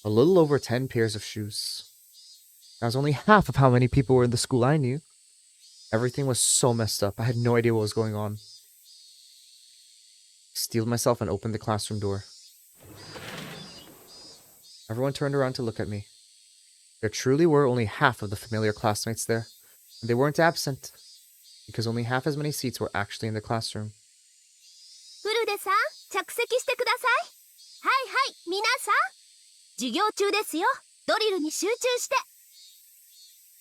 S1: a little over 10 pairs of shoes. That was only half of how many people were in the school I knew. Everything was so messed up. I had no idea what was going on. I steeled myself and opened the classroom door. Everyone turned around to look at me. There truly were only half of the familiar classmates there, and they weren't absent, because only half as many seats were actually in the classroom.
S2: フルデさん、着席してください。はいはい、皆さん。授業中ですよ。ドリルに集中して。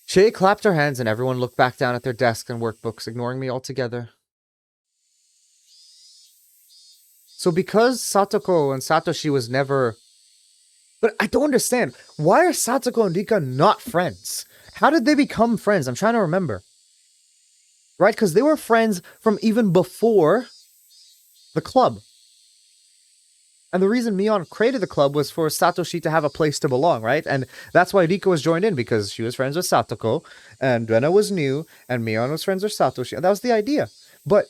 S1: Shay clapped her hands and everyone looked back down at their desks and workbooks, ignoring me altogether. So because Satoko and Satoshi was never... But I don't understand. Why are Satoko and Rika not friends? How did they become friends? I'm trying to remember. Right? Because they were friends from even before the club. And the reason Mion created the club was for Satoshi to have a place to belong, right? And that's why Rika was joined in, because she was friends with Satoko, and Rena was new, and Mion was friends with Satoshi. And that was the idea. But...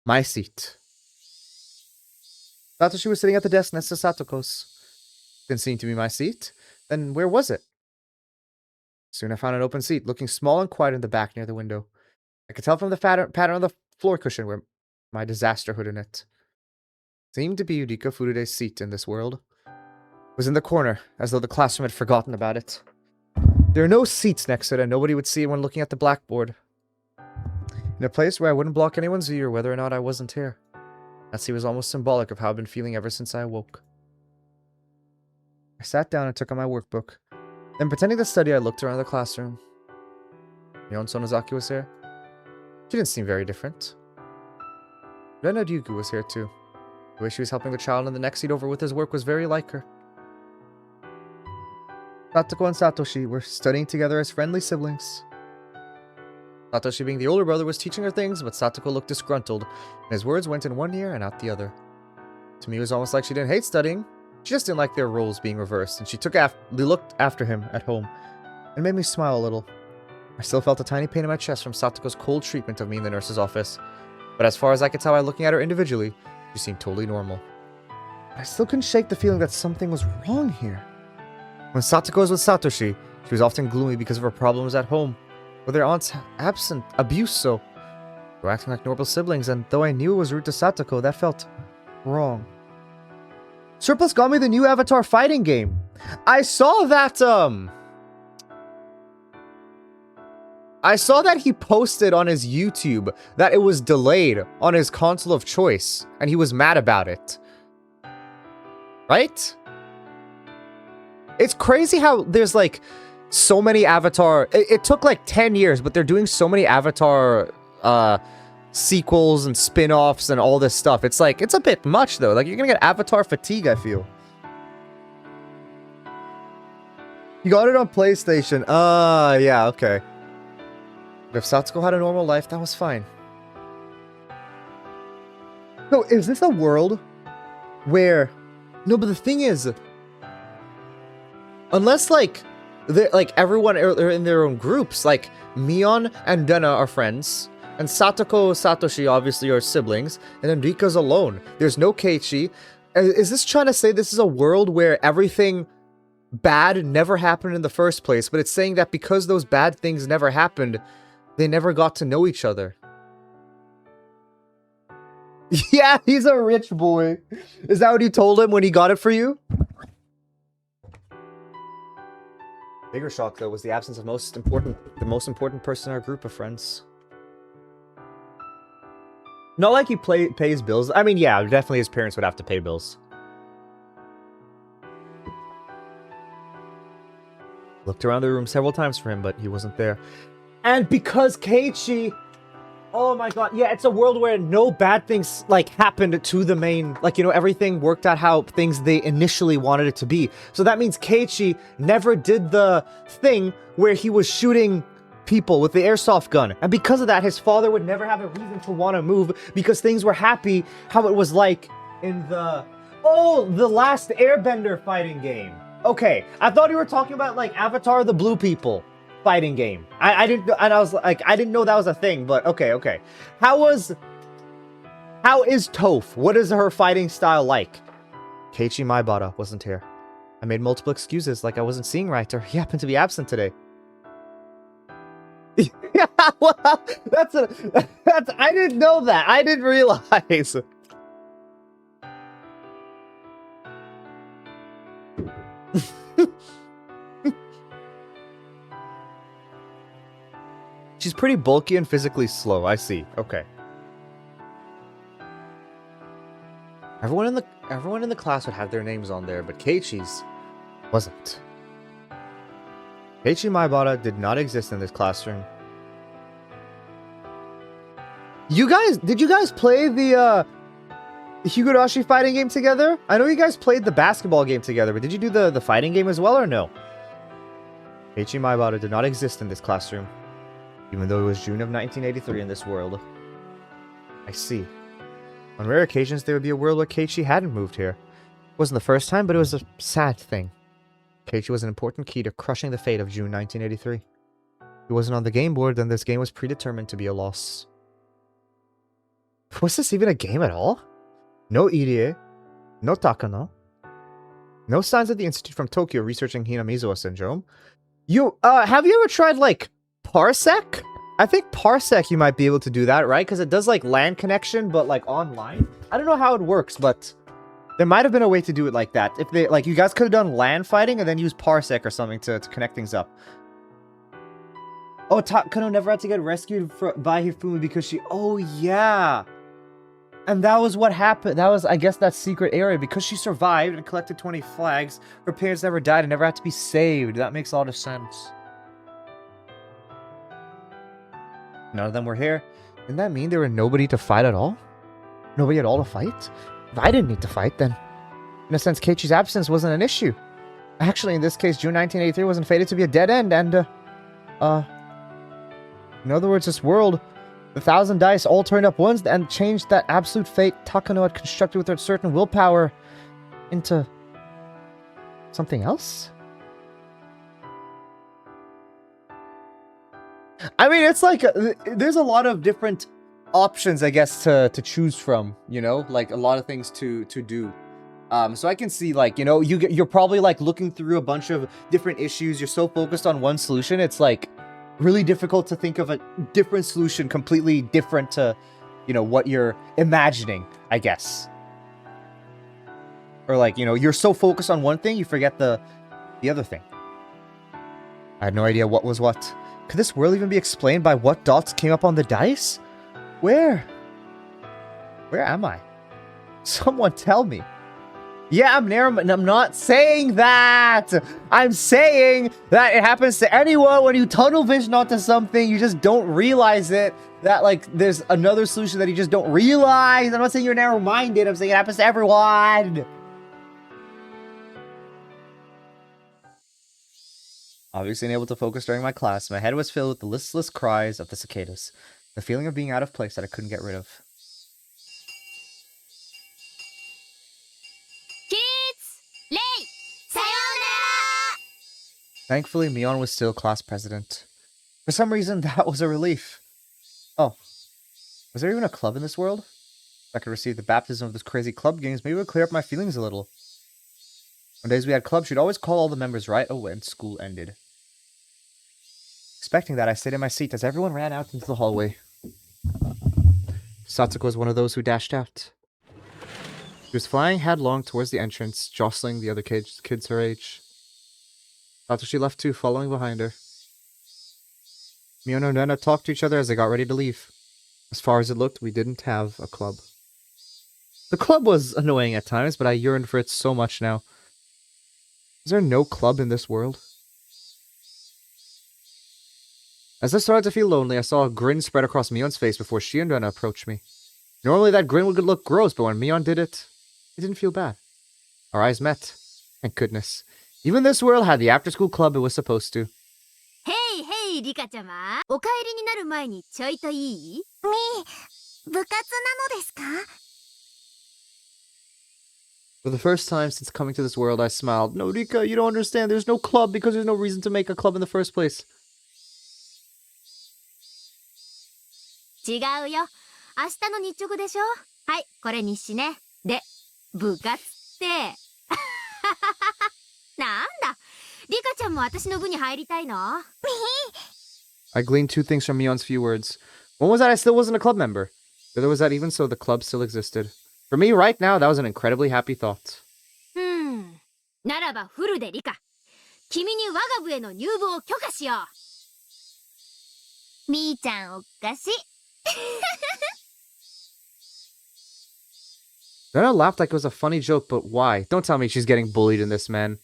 S1: My seat. Satoshi was sitting at the desk next to Satoko's. Didn't seem to be my seat. Then where was it? Soon I found an open seat, looking small and quiet in the back near the window. I could tell from the pattern on the floor cushion where my disaster hood in it. Seemed to be Yurika Furude's seat in this world. It was in the corner, as though the classroom had forgotten about it. There are no seats next to it, and nobody would see it when looking at the blackboard. In a place where I wouldn't block anyone's view whether or not I wasn't here. That seat was almost symbolic of how I've been feeling ever since I awoke. I sat down and took out my workbook. Then, pretending to study, I looked around the classroom. Mion Sonozaki was here. She didn't seem very different. Rena Ryugu was here too. The way she was helping the child in the next seat over with his work was very like her. Satoko and Satoshi were studying together as friendly siblings. Satoshi, being the older brother, was teaching her things, but Satoko looked disgruntled, and his words went in one ear and out the other. To me, it was almost like she didn't hate studying. She just didn't like their roles being reversed, and she looked after him at home, and made me smile a little. I still felt a tiny pain in my chest from Satoko's cold treatment of me in the nurse's office, but as far as I could tell by looking at her individually, she seemed totally normal. But I still couldn't shake the feeling that something was wrong here. When Satoko was with Satoshi, she was often gloomy because of her problems at home, with their aunt's abuse, so they were acting like normal siblings, and though I knew it was rude to Satoko, that felt wrong. Surplus got me the new Avatar fighting game. I saw that, I saw that he posted on his YouTube that it was delayed on his console of choice, and he was mad about it. Right? It's crazy how there's, like, so many Avatar... It took, like, 10 years, but they're doing so many Avatar, sequels and spin-offs and all this stuff. It's, like, it's a bit much, though. Like, you're gonna get Avatar fatigue, I feel. You got it on PlayStation. Yeah, okay. But if Satsuko had a normal life, that was fine. So, is this a world where... No, but the thing is... Unless, like everyone are in their own groups, like, Mion and Dena are friends, and Satoko and Satoshi obviously are siblings, and then Rika's alone. There's no Keiichi. Is this trying to say this is a world where everything bad never happened in the first place, but it's saying that because those bad things never happened, they never got to know each other? Yeah, he's a rich boy. Is that what you told him when he got it for you? Bigger shock, though, was the absence of the most important person in our group of friends. Not like he pays bills. I mean, yeah, definitely his parents would have to pay bills. Looked around the room several times for him, but he wasn't there. And because Keiichi... Oh my god, yeah, it's a world where no bad things, like, happened to the main... Like, you know, everything worked out how things they initially wanted it to be. So that means Keiichi never did the thing where he was shooting people with the airsoft gun. And because of that, his father would never have a reason to want to move because things were happy how it was like in the... Oh, the last Airbender fighting game. Okay, I thought you were talking about, like, Avatar the Blue People fighting game. I didn't, and I was like, I didn't know that was a thing, but okay. How is Toph? What is her fighting style like? Keiichi Maibara wasn't here. I made multiple excuses, like I wasn't seeing right, or he happened to be absent today. Yeah, well, that's I didn't know that. I didn't realize. She's pretty bulky and physically slow, I see. Okay. Everyone in the class would have their names on there, but Keiichi's wasn't. Keiichi Maibara did not exist in this classroom. Did you guys play the Higurashi fighting game together? I know you guys played the basketball game together, but did you do the fighting game as well or no? Keiichi Maibara did not exist in this classroom. Even though it was June of 1983 in this world. I see. On rare occasions, there would be a world where Keiichi hadn't moved here. It wasn't the first time, but it was a sad thing. Keiichi was an important key to crushing the fate of June 1983. If he wasn't on the game board, then this game was predetermined to be a loss. Was this even a game at all? No Irie. No Takano. No signs of the Institute from Tokyo researching Hinamizawa syndrome. Have you ever tried, like, Parsec? I think Parsec you might be able to do that, right? Because it does like LAN connection, but like online. I don't know how it works, but there might have been a way to do it like that. If they, like, you guys could have done LAN fighting and then use Parsec or something to connect things up. Oh, Takano never had to get rescued by Hifumi because she... Oh, yeah. And that was what happened. That was, I guess, that secret area. Because she survived and collected 20 flags, her parents never died and never had to be saved. That makes a lot of sense. None of them were here. Didn't that mean there were nobody to fight at all? Nobody at all to fight? If I didn't need to fight, then... In a sense, Keiichi's absence wasn't an issue. Actually, in this case, June 1983 wasn't fated to be a dead end, and, in other words, this world, the 1,000 dice all turned up once and changed that absolute fate Takano had constructed with her certain willpower into... something else? I mean, it's like, there's a lot of different options, I guess, to choose from, you know? Like, a lot of things to do. So I can see, like, you know, you're probably, like, looking through a bunch of different issues. You're so focused on one solution, it's, like, really difficult to think of a different solution completely different to, you know, what you're imagining, I guess. Or, like, you know, you're so focused on one thing, you forget the other thing. I had no idea what was what. Could this world even be explained by what dots came up on the dice? Where? Where am I? Someone tell me. Yeah, I'm near, and I'm not saying that. I'm saying that it happens to anyone when you tunnel vision onto something, you just don't realize it. That, like, there's another solution that you just don't realize. I'm not saying you're narrow-minded. I'm saying it happens to everyone. Obviously unable to focus during my class, my head was filled with the listless cries of the cicadas. The feeling of being out of place that I couldn't get rid of.
S5: Kids! Lei! Sayonara!
S1: Thankfully, Mion was still class president. For some reason, that was a relief. Oh. Was there even a club in this world? If I could receive the baptism of this crazy club games, maybe it would clear up my feelings a little. On days we had clubs, she'd always call all the members right when school ended. Expecting that, I stayed in my seat as everyone ran out into the hallway. Satsuko was one of those who dashed out. She was flying headlong towards the entrance, jostling the other kids her age. After she left too, following behind her. Mion and Nana talked to each other as they got ready to leave. As far as it looked, we didn't have a club. The club was annoying at times, but I yearned for it so much now. Is there no club in this world? As I started to feel lonely, I saw a grin spread across Mion's face before she and Rena approached me. Normally that grin would look gross, but when Mion did it, it didn't feel bad. Our eyes met. Thank goodness. Even this world had the after-school club it was supposed to.
S5: へいへいリカちゃま、お帰りになる前にちょいといい？
S2: 部活なのですか？
S1: For the first time since coming to this world, I smiled. No, Rika, you don't understand. There's no club because there's no reason to make a club in the first place.
S5: 違うよ。明日の日直でしょ？はい、これ日誌ね。で、部活って。なんだ、リカちゃんも私の部に入りたいの？
S1: I gleaned two things from Mion's few words. One was that I still wasn't a club member. The other was that even so, the club still existed. For me, right now, that was an incredibly happy thought.
S5: ならばフルでリカ。君に我が部への入部を許可しよう。みーちゃんおかしい。
S1: Rena laughed like it was a funny joke, but why? Don't tell me she's getting bullied in this, man.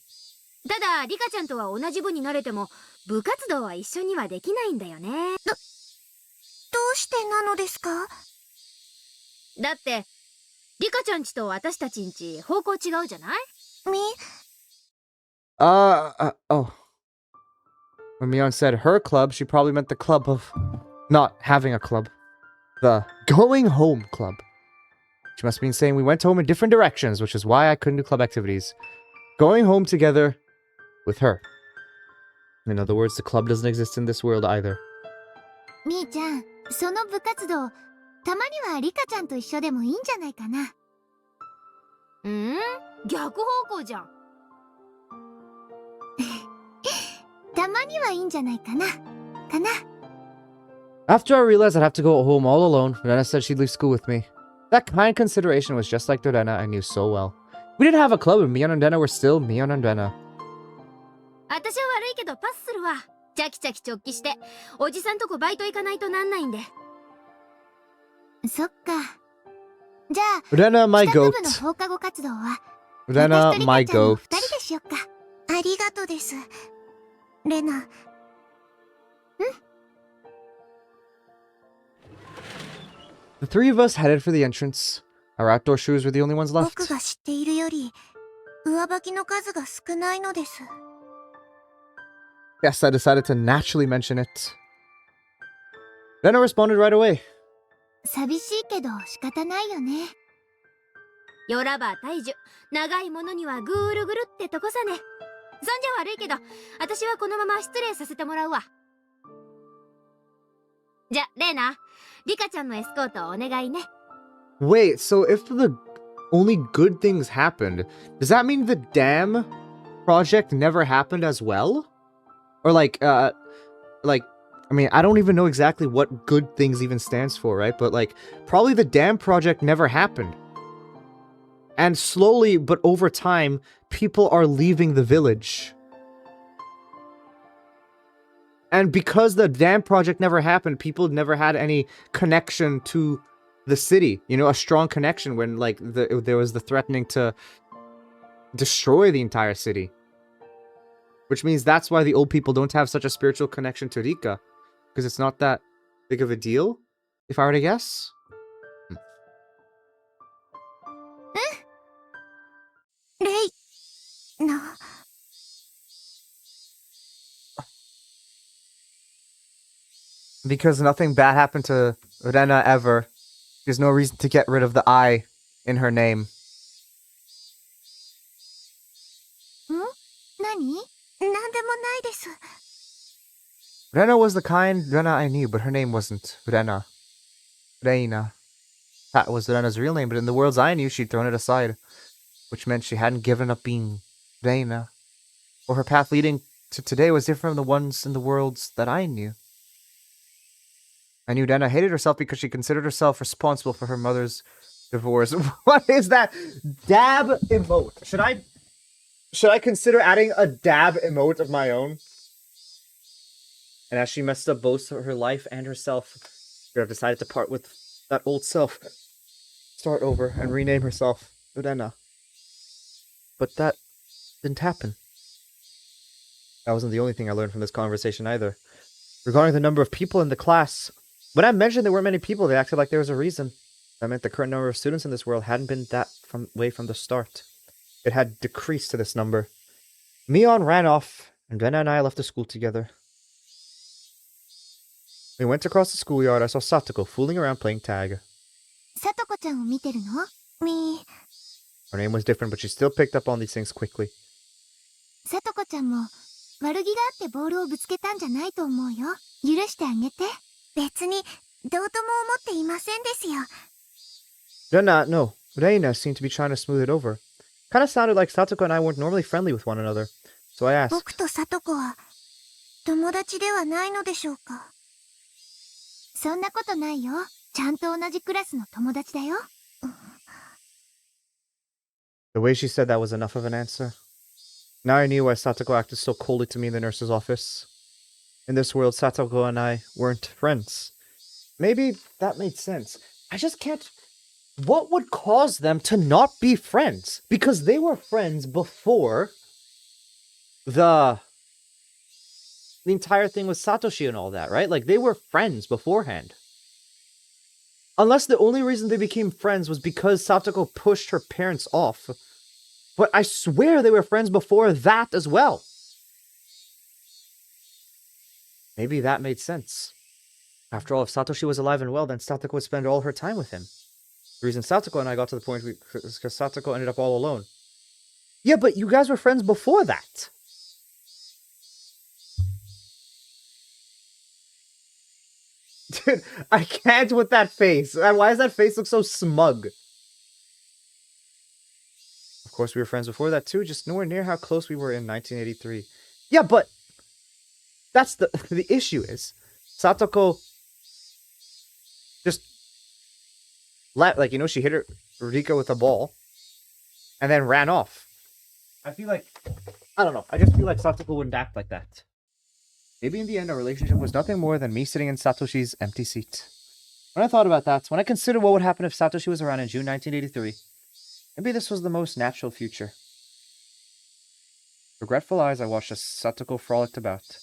S5: ただリカちゃんとは同じ部になれても部活動は一緒にはできないんだよね。
S2: どうしてなのですか？
S5: だってリカちゃんちと私たちんち方向違うじゃない？Oh.
S1: When Mion said her club, she probably meant the club of not having a club. The going home club. She must have been saying we went home in different directions, which is why I couldn't do club activities. Going home together with her. In other words, the club doesn't exist in this world either.
S2: みーちゃん、その部活動、たまにはリカちゃんと一緒でもいいんじゃないかな。
S5: 逆方向じゃん。
S2: たまにはいいんじゃないかな。かな。
S1: After I realized I'd have to go home all alone, Rena said she'd leave school with me. That kind consideration was just like the Rena I knew so well. We didn't have a club, and Mion and Rena were still Mion and Rena.
S5: 私は悪いけどパスするわ。チャキチャキ直帰して、おじさんとこバイト行かないとなんないんで。
S2: そっか。じゃあ、
S1: Rena, my
S2: 帰宅
S1: goat.
S2: 部の放課後活動は、
S1: Rena,
S2: 私とリ
S1: my
S2: カちゃんの
S1: goat.
S2: 二人でしよっか。ありがとです。レナ。
S1: The three of us headed for the entrance. Our outdoor shoes were the only ones
S2: 僕
S1: left.
S2: が知っているより、上履きの数が少ないのです。
S1: Yes, I decided to naturally mention it. Rena responded right away.
S2: 寂しいけど仕方ないよね。
S5: よらば大樹、長いものにはぐーるぐるってとこさね。そんじゃ悪いけど、私はこのまま失礼させてもらうわ。じゃ、レーナ、リカちゃんのエスコートお願いね。
S1: Wait, so if the only good things happened, does that mean the dam project never happened as well? Or I mean, I don't even know exactly what good things even stands for, right? But probably the dam project never happened. And slowly, but over time, people are leaving the village. And because the dam project never happened, people never had any connection to the city. You know, a strong connection when, there was the threatening to destroy the entire city. Which means that's why the old people don't have such a spiritual connection to Rika. Because it's not that big of a deal, if I were to guess. Because nothing bad happened to Rena ever, there's no reason to get rid of the I in her name.
S2: 何？なんでもないです。
S1: Rena was the kind Rena I knew, but her name wasn't Rena. Reina. That was Rena's real name, but in the worlds I knew, she'd thrown it aside. Which meant she hadn't given up being Reina. Or her path leading to today was different from the ones in the worlds that I knew. I knew Rena hated herself because she considered herself responsible for her mother's divorce. What is that? Dab emote. Should I consider adding a dab emote of my own? And as she messed up both her life and herself, she have decided to part with that old self, start over, and rename herself Rena. But that didn't happen. That wasn't the only thing I learned from this conversation either. Regarding the number of people in the class, when I mentioned there weren't many people, they acted like there was a reason. That meant the current number of students in this world hadn't been that way from the start. It had decreased to this number. Mion ran off, and Rena and I left the school together. We went across the schoolyard. I saw Satoko fooling around playing tag.
S2: さとこちゃんを見てるの？Her
S1: name was different, but she still picked up on these things quickly.
S2: さとこちゃんも悪気があってボールをぶつけたんじゃないと思うよ。許してあげて。別にどうとも思っていませんですよ。
S1: No. Reina seemed to be trying to smooth it over. Kind of sounded like Satoko and I weren't normally friendly with one another. So I asked,
S2: 僕とさとこは友達ではないのでしょうか？そんなことないよ。ちゃんと同じクラスの友達だよ。
S1: The way she said that was enough of an answer. Now I knew why Satoko acted so coldly to me in the nurse's office. In this world, Satoko and I weren't friends. Maybe that made sense. I just can't... What would cause them to not be friends? Because they were friends before the entire thing with Satoshi and all that, right? Like, they were friends beforehand. Unless the only reason they became friends was because Satoko pushed her parents off. But I swear they were friends before that as well. Maybe that made sense. After all, if Satoshi was alive and well, then Satoko would spend all her time with him. The reason Satoko and I got to the point was because Satoko ended up all alone. Yeah, but you guys were friends before that. Dude, I can't with that face. Why does that face look so smug? Of course, we were friends before that too, just nowhere near how close we were in 1983. Yeah, but that's the issue is Satoko just like, you know, she hit Rika with a ball and then ran off. I feel like, I don't know, I just feel like Satoko wouldn't act like that. Maybe in the end, our relationship was nothing more than me sitting in Satoshi's empty seat. When I thought about that, when I considered what would happen if Satoshi was around in June 1983, maybe this was the most natural future. Regretful eyes, I watched as Satoko frolicked about.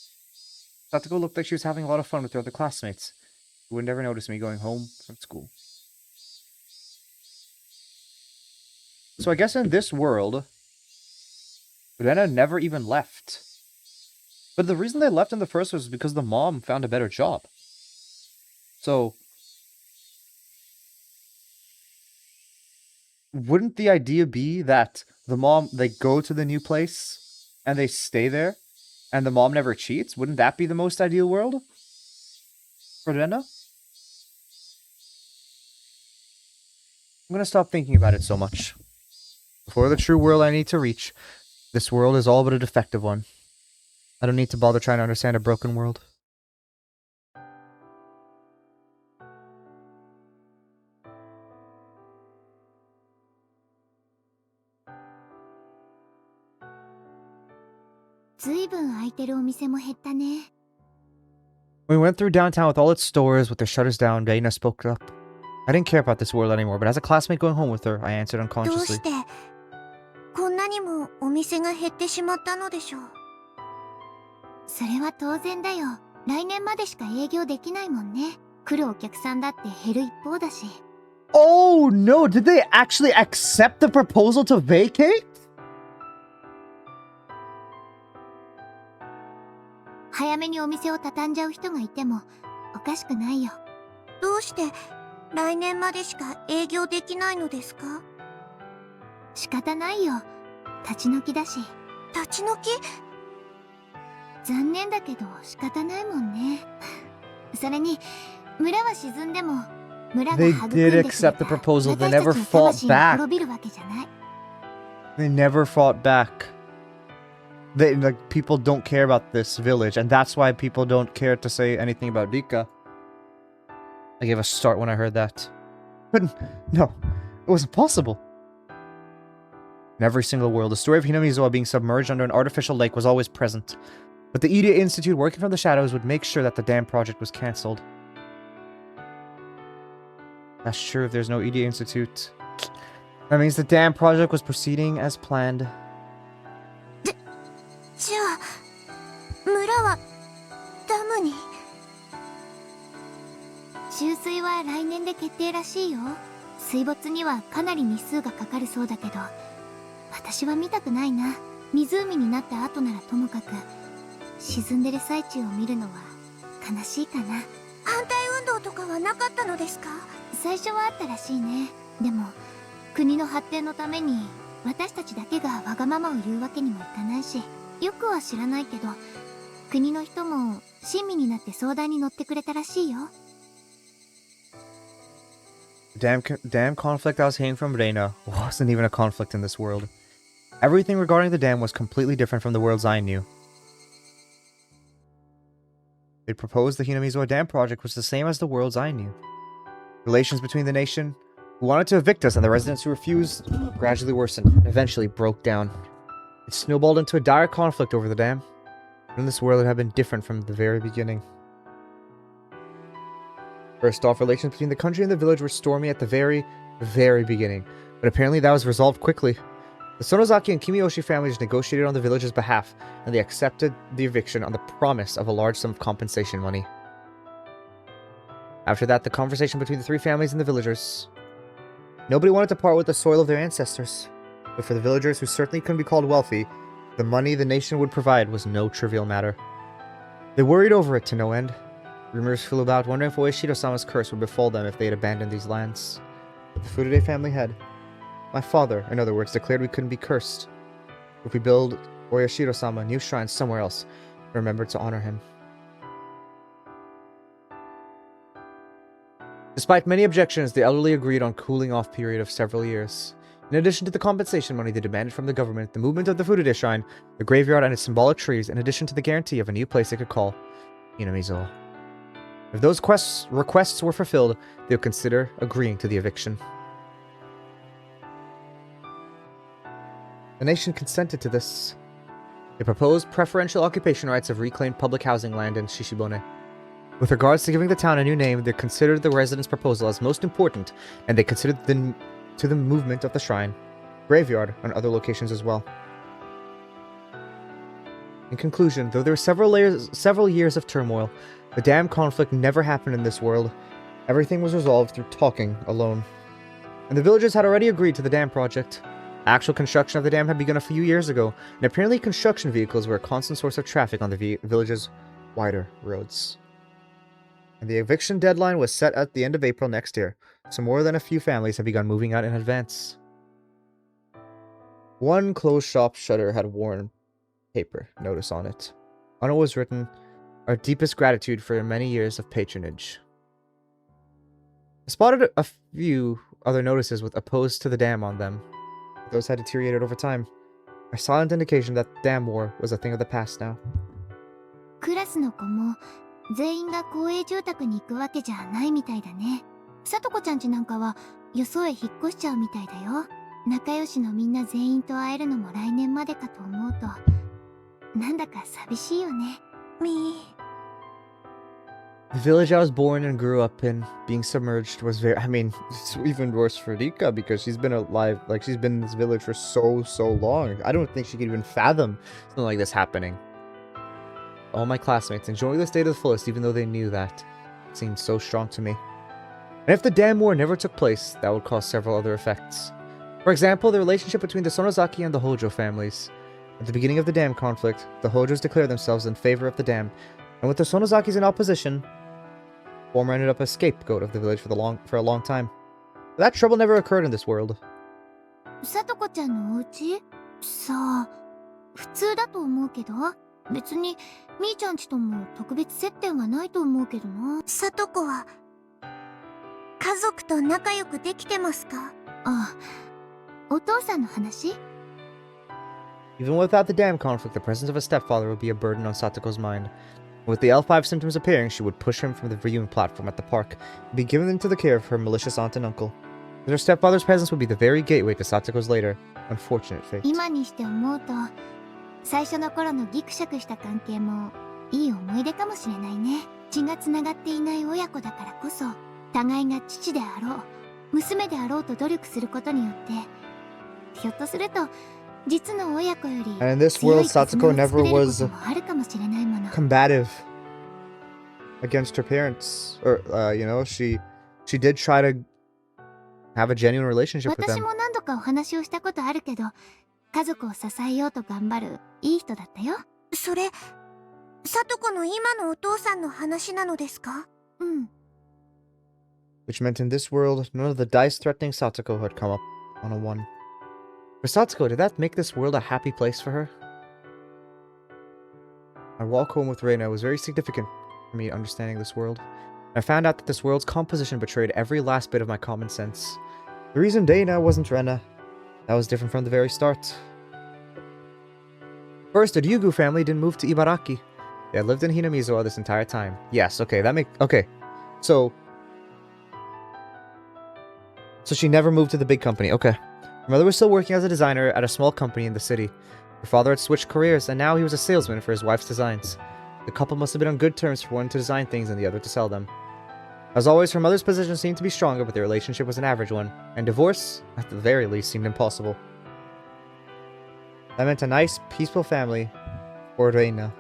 S1: Satoko looked like she was having a lot of fun with her other classmates, who would never notice me going home from school. So I guess in this world, Rena never even left. But the reason they left in the first was because the mom found a better job. So, wouldn't the idea be that the mom, they go to the new place and they stay there and the mom never cheats? Wouldn't that be the most ideal world for Rena? I'm gonna stop thinking about it so much. For the true world I need to reach, this world is all but a defective one. I don't need to bother trying to understand a broken world. We went through downtown with all its stores, with their shutters down. Reina spoke up. I didn't care about this world anymore, but as a classmate going home with her, I answered
S2: どう
S1: unconsciously.
S2: してこんなにもお店が減ってしまったのでしょう。それは当然だよ。来年までしか営業できないもんね。来るお客さんだって減る一方だし。
S1: Oh no, did they actually accept the proposal to vacate?
S2: 早めにお店を畳んじゃう人がいてもおかしくないよ。どうして来年までしか営業できないのですか？仕方ないよ。立ち退きだし。立ち退き？残念だけど仕方ないもんね。それに村は沈んでも村が育んでくれた
S1: They did accept the proposal. They
S2: 私
S1: never
S2: たちの
S1: fought
S2: 魂が
S1: back.
S2: 滅びるわけじゃない。
S1: They never fought back. They, like, people don't care about this village, and that's why people don't care to say anything about Rika. I gave a start when I heard that. But no, it wasn't possible. In every single world, the story of Hinamizawa being submerged under an artificial lake was always present. But the Idia Institute, working from the shadows, would make sure that the dam project was cancelled. That's true if there's no Idia Institute. That means the dam project was proceeding as planned.
S2: じゃあ村はダムに。注水は来年で決定らしいよ。水没にはかなり日数がかかるそうだけど、私は見たくないな。湖になった後ならともかく、沈んでる最中を見るのは悲しいかな。反対運動とかはなかったのですか？最初はあったらしいね。でも国の発展のために私たちだけがわがままを言うわけにもいかないし、よくは知らないけど国の人も親身になって相談に乗ってくれたらしいよ。
S1: Damn conflict I was hearing from Reina wasn't even a conflict in this world. Everything regarding the dam was completely different from the worlds I knew. It proposed the Hinamizo Dam project was the same as the worlds I knew. Relations between the nation who wanted to evict us and the residents who refused gradually worsened and eventually broke down. It snowballed into a dire conflict over the dam. In this world, it had been different from the very beginning. First off, relations between the country and the village were stormy at the very, very beginning, but apparently that was resolved quickly. The Sonozaki and Kimiyoshi families negotiated on the village's behalf, and they accepted the eviction on the promise of a large sum of compensation money. After that, the conversation between the three families and the villagers. Nobody wanted to part with the soil of their ancestors, but for the villagers who certainly couldn't be called wealthy, the money the nation would provide was no trivial matter. They worried over it to no end. Rumors flew about wondering if Oishiro-sama's curse would befall them if they had abandoned these lands. But the Furude family had. My father, in other words, declared we couldn't be cursed if we build Oyashiro-sama a new shrine somewhere else and remember to honor him. Despite many objections, the elderly agreed on a cooling off period of several years. In addition to the compensation money they demanded from the government, the movement of the Furude shrine, the graveyard and its symbolic trees, in addition to the guarantee of a new place they could call Hinamizo. If those requests were fulfilled, they would consider agreeing to the eviction. The nation consented to this. They proposed preferential occupation rights of reclaimed public housing land in Shishibone. With regards to giving the town a new name, they considered the residents' proposal as most important, and they considered the movement of the shrine, graveyard, and other locations as well. In conclusion, though there were several years of turmoil, the dam conflict never happened in this world. Everything was resolved through talking alone. And the villagers had already agreed to the dam project. Actual construction of the dam had begun a few years ago, and apparently construction vehicles were a constant source of traffic on the village's wider roads. And the eviction deadline was set at the end of April next year, so more than a few families had begun moving out in advance. One closed shop shutter had worn paper notice on it. On it was written, "Our deepest gratitude for your many years of patronage." I spotted a few other notices with "opposed to the dam" on them. Those had deteriorated over time. A silent indication that dam war was a thing of the past now.
S2: クラスの子も全員が公営住宅に行くわけじゃないみたいだね。さとこちゃんちなんかはよそへ引っ越しちゃうみたいだよ。仲良しのみんな全員と会えるのも来年までかと思うと、なんだか寂しいよね。
S1: The village I was born and grew up in, being submerged, was very... I mean, it's even worse for Rika because she's been alive, like she's been in this village for so long. I don't think she could even fathom something like this happening. All my classmates enjoying this day to the fullest, even though they knew that. It seemed so strong to me. And if the dam war never took place, that would cause several other effects. For example, the relationship between the Sonozaki and the Hojo families. At the beginning of the dam conflict, the Hojos declared themselves in favor of the dam, and with the Sonozakis in opposition, former ended up a scapegoat of the village for a long time. But that trouble never occurred in this world.
S2: さとこちゃんのお家？さあ、普通だと思うけど、別にみーちゃんちとも特別接点はないと思うけどな。さとこは家族と仲良くできてますか？あ、お父さんの話？
S1: Even without the dam conflict, the presence of a stepfather would be a burden on Satoko's mind. With the L5 symptoms appearing, she would push him from the viewing platform at the park and be given into the care of her malicious aunt and uncle. But her stepfather's presence would be the very gateway to Satoko's later unfortunate fate.
S2: 今にして思うと、最初の頃のギクシャクした関係もいい思い出かもしれないね。血がつながっていない親子だからこそ、互いが父であろう、娘であろうと努力することによって、ひょっとすると実の親子より
S1: And in this world, Satsuko never was
S2: あるかもしれないもの。
S1: combative. against her parents. Or, you know, she did try to have a genuine relationship with
S2: 私
S1: them.
S2: も何度かお話をしたことあるけど、家族を支えようと頑張るいい人だったよ。それ、聡子の今のお父さんの話なのですか？うん。
S1: Which meant in this world, none of the dice threatening Satsuko had come up on a 1. For Satsuko, did that make this world a happy place for her? My walk home with Reina was very significant for me understanding this world. I found out that this world's composition betrayed every last bit of my common sense. The reason Reina wasn't Reina, that was different from the very start. First, the Ryugu family didn't move to Ibaraki. They had lived in Hinamizawa this entire time. Yes, okay, okay. So she never moved to the big company, okay. Her mother was still working as a designer at a small company in the city. Her father had switched careers, and now he was a salesman for his wife's designs. The couple must have been on good terms for one to design things and the other to sell them. As always, her mother's position seemed to be stronger, but their relationship was an average one, and divorce, at the very least, seemed impossible. That meant a nice, peaceful family for Reina.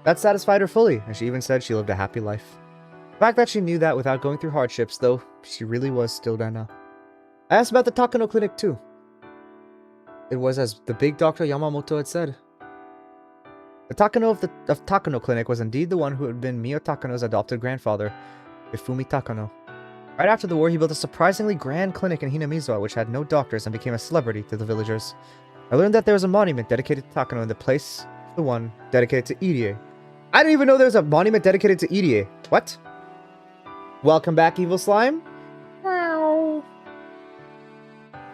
S1: That satisfied her fully, and she even said she lived a happy life. The fact that she knew that without going through hardships, though, she really was still Reina. I asked about the Takano clinic too. It was as the big Dr. Yamamoto had said. The Takano of Takano clinic was indeed the one who had been Mio Takano's adopted grandfather, Ifumi Takano. Right after the war, he built a surprisingly grand clinic in Hinamizawa which had no doctors and became a celebrity to the villagers. I learned that there was a monument dedicated to Takano in the place of the one dedicated to Irie. I didn't even know there was a monument dedicated to Irie. What? Welcome back, Evil Slime.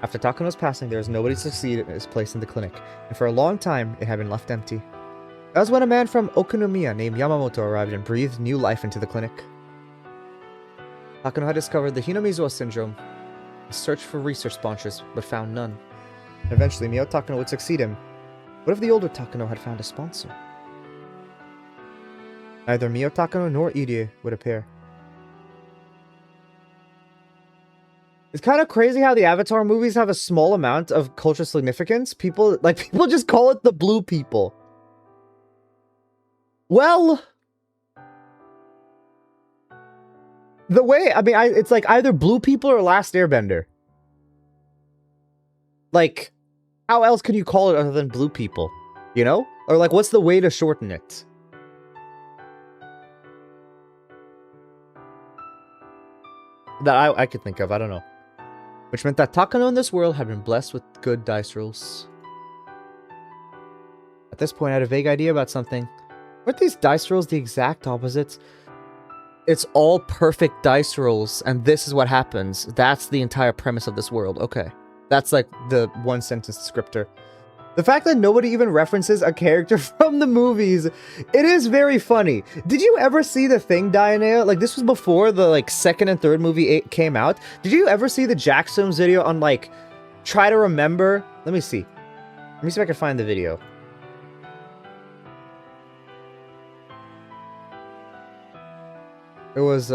S1: After Takano's passing, there was nobody to succeed in his place in the clinic, and for a long time, it had been left empty. That was when a man from Okunomiya named Yamamoto arrived and breathed new life into the clinic. Takano had discovered the Hinamizawa syndrome, and searched for research sponsors, but found none. Eventually, Mio Takano would succeed him. What if the older Takano had found a sponsor? Neither Mio Takano nor Irie would appear. It's kind of crazy how the Avatar movies have a small amount of cultural significance. People just call it the blue people. Well, the way, I mean, it's like either blue people or Last Airbender. Like, how else can you call it other than blue people? You know? Or like, what's the way to shorten it? That I could think of, I don't know. Which meant that Takano in this world had been blessed with good dice rolls. At this point, I had a vague idea about something. Weren't these dice rolls the exact opposites? It's all perfect dice rolls, and this is what happens. That's the entire premise of this world. Okay. That's like the one sentence descriptor. The fact that nobody even references a character from the movies, it is very funny. Did you ever see The Thing, Diana? Like, this was before the, like, second and third movie came out. Did you ever see the Jax Films video on, like, try to remember? Let me see. Let me see if I can find the video. It was,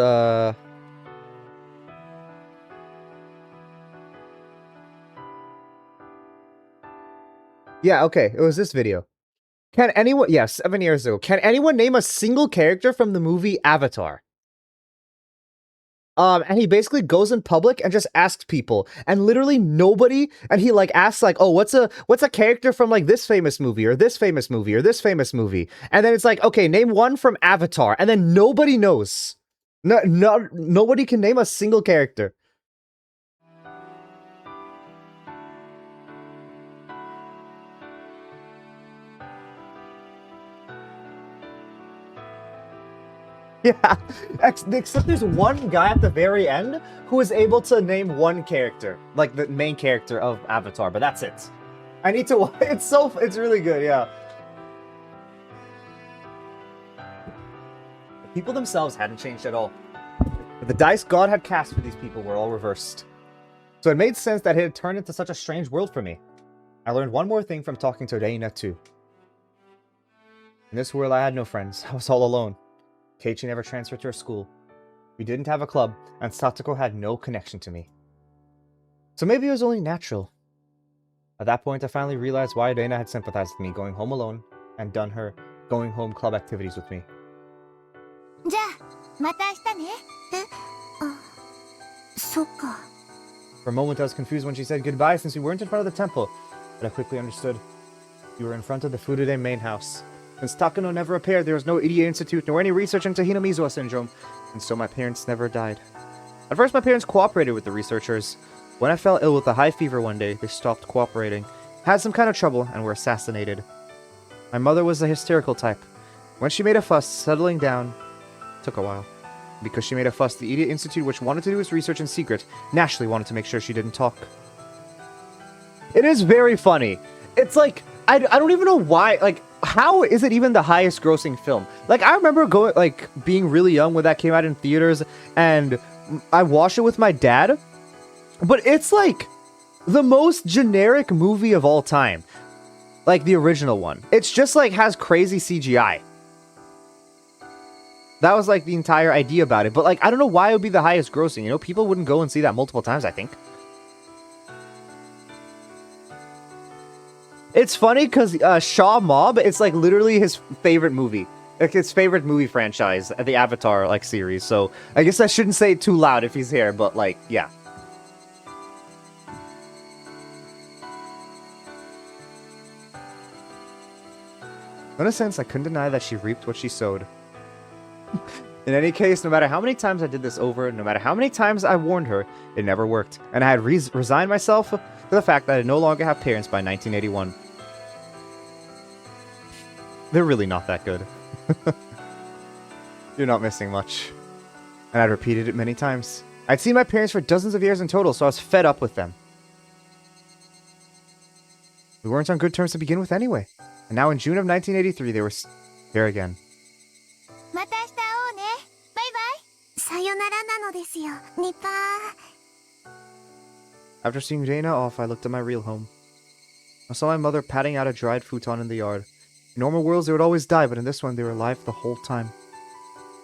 S1: yeah, okay, it was this video. Can anyone... Yeah, 7 years ago. Can anyone name a single character from the movie Avatar? And he basically goes in public and just asks people, and literally nobody, and he like asks like, oh, what's a character from like this famous movie or this famous movie or this famous movie, and then it's like, okay, name one from Avatar, and then nobody knows. Nobody can name a single character. Yeah, except there's one guy at the very end who is able to name one character, like the main character of Avatar, but that's it. I need to, it's really good, yeah. The people themselves hadn't changed at all. But the dice God had cast for these people were all reversed. So it made sense that it had turned into such a strange world for me. I learned one more thing from talking to Reina too. In this world I had no friends, I was all alone. Keiichi never transferred to her school. We didn't have a club, and Satoko had no connection to me. So maybe it was only natural. At that point, I finally realized why Reina had sympathized with me going home alone and done her going home club activities with me.
S2: じまた明日ね。そっか。
S1: For a moment, I was confused when she said goodbye since we weren't in front of the temple, but I quickly understood. We were in front of the Furude main house. Since Takano never appeared, there was no Idia Institute nor any research into Hinamizuwa syndrome, and so my parents never died. At first, my parents cooperated with the researchers. When I fell ill with a high fever one day, they stopped cooperating, had some kind of trouble, and were assassinated. My mother was the hysterical type. When she made a fuss, settling down took a while. Because she made a fuss, the Idia Institute, which wanted to do its research in secret, naturally wanted to make sure she didn't talk. It is very funny. It's like, I don't even know why, like, how is it even the highest grossing film? Like, I remember being really young when that came out in theaters, and I watched it with my dad, but it's like the most generic movie of all time. Like the original one. It's just like has crazy CGI. That was like the entire idea about it. But like, I don't know why it would be the highest grossing. You know, people wouldn't go and see that multiple times, I think. It's funny because Shaw Mob, it's like literally his favorite movie. Like his favorite movie franchise, the Avatar like series. So I guess I shouldn't say it too loud if he's here, but like, yeah. In a sense, I couldn't deny that she reaped what she sowed. In any case, no matter how many times I did this over, no matter how many times I warned her, it never worked. And I had resigned myself to the fact that I no longer have parents by 1981. They're really not that good. You're not missing much. And I'd repeated it many times. I'd seen my parents for dozens of years in total, so I was fed up with them. We weren't on good terms to begin with anyway. And now in June of 1983, they were there again.
S2: また明日会おうね。バイバイ。さよならなのですよ。ニパー。
S1: After seeing Jaina off, I looked at my real home. I saw my mother patting out a dried futon in the yard. In normal worlds, they would always die, but in this one, they were alive the whole time.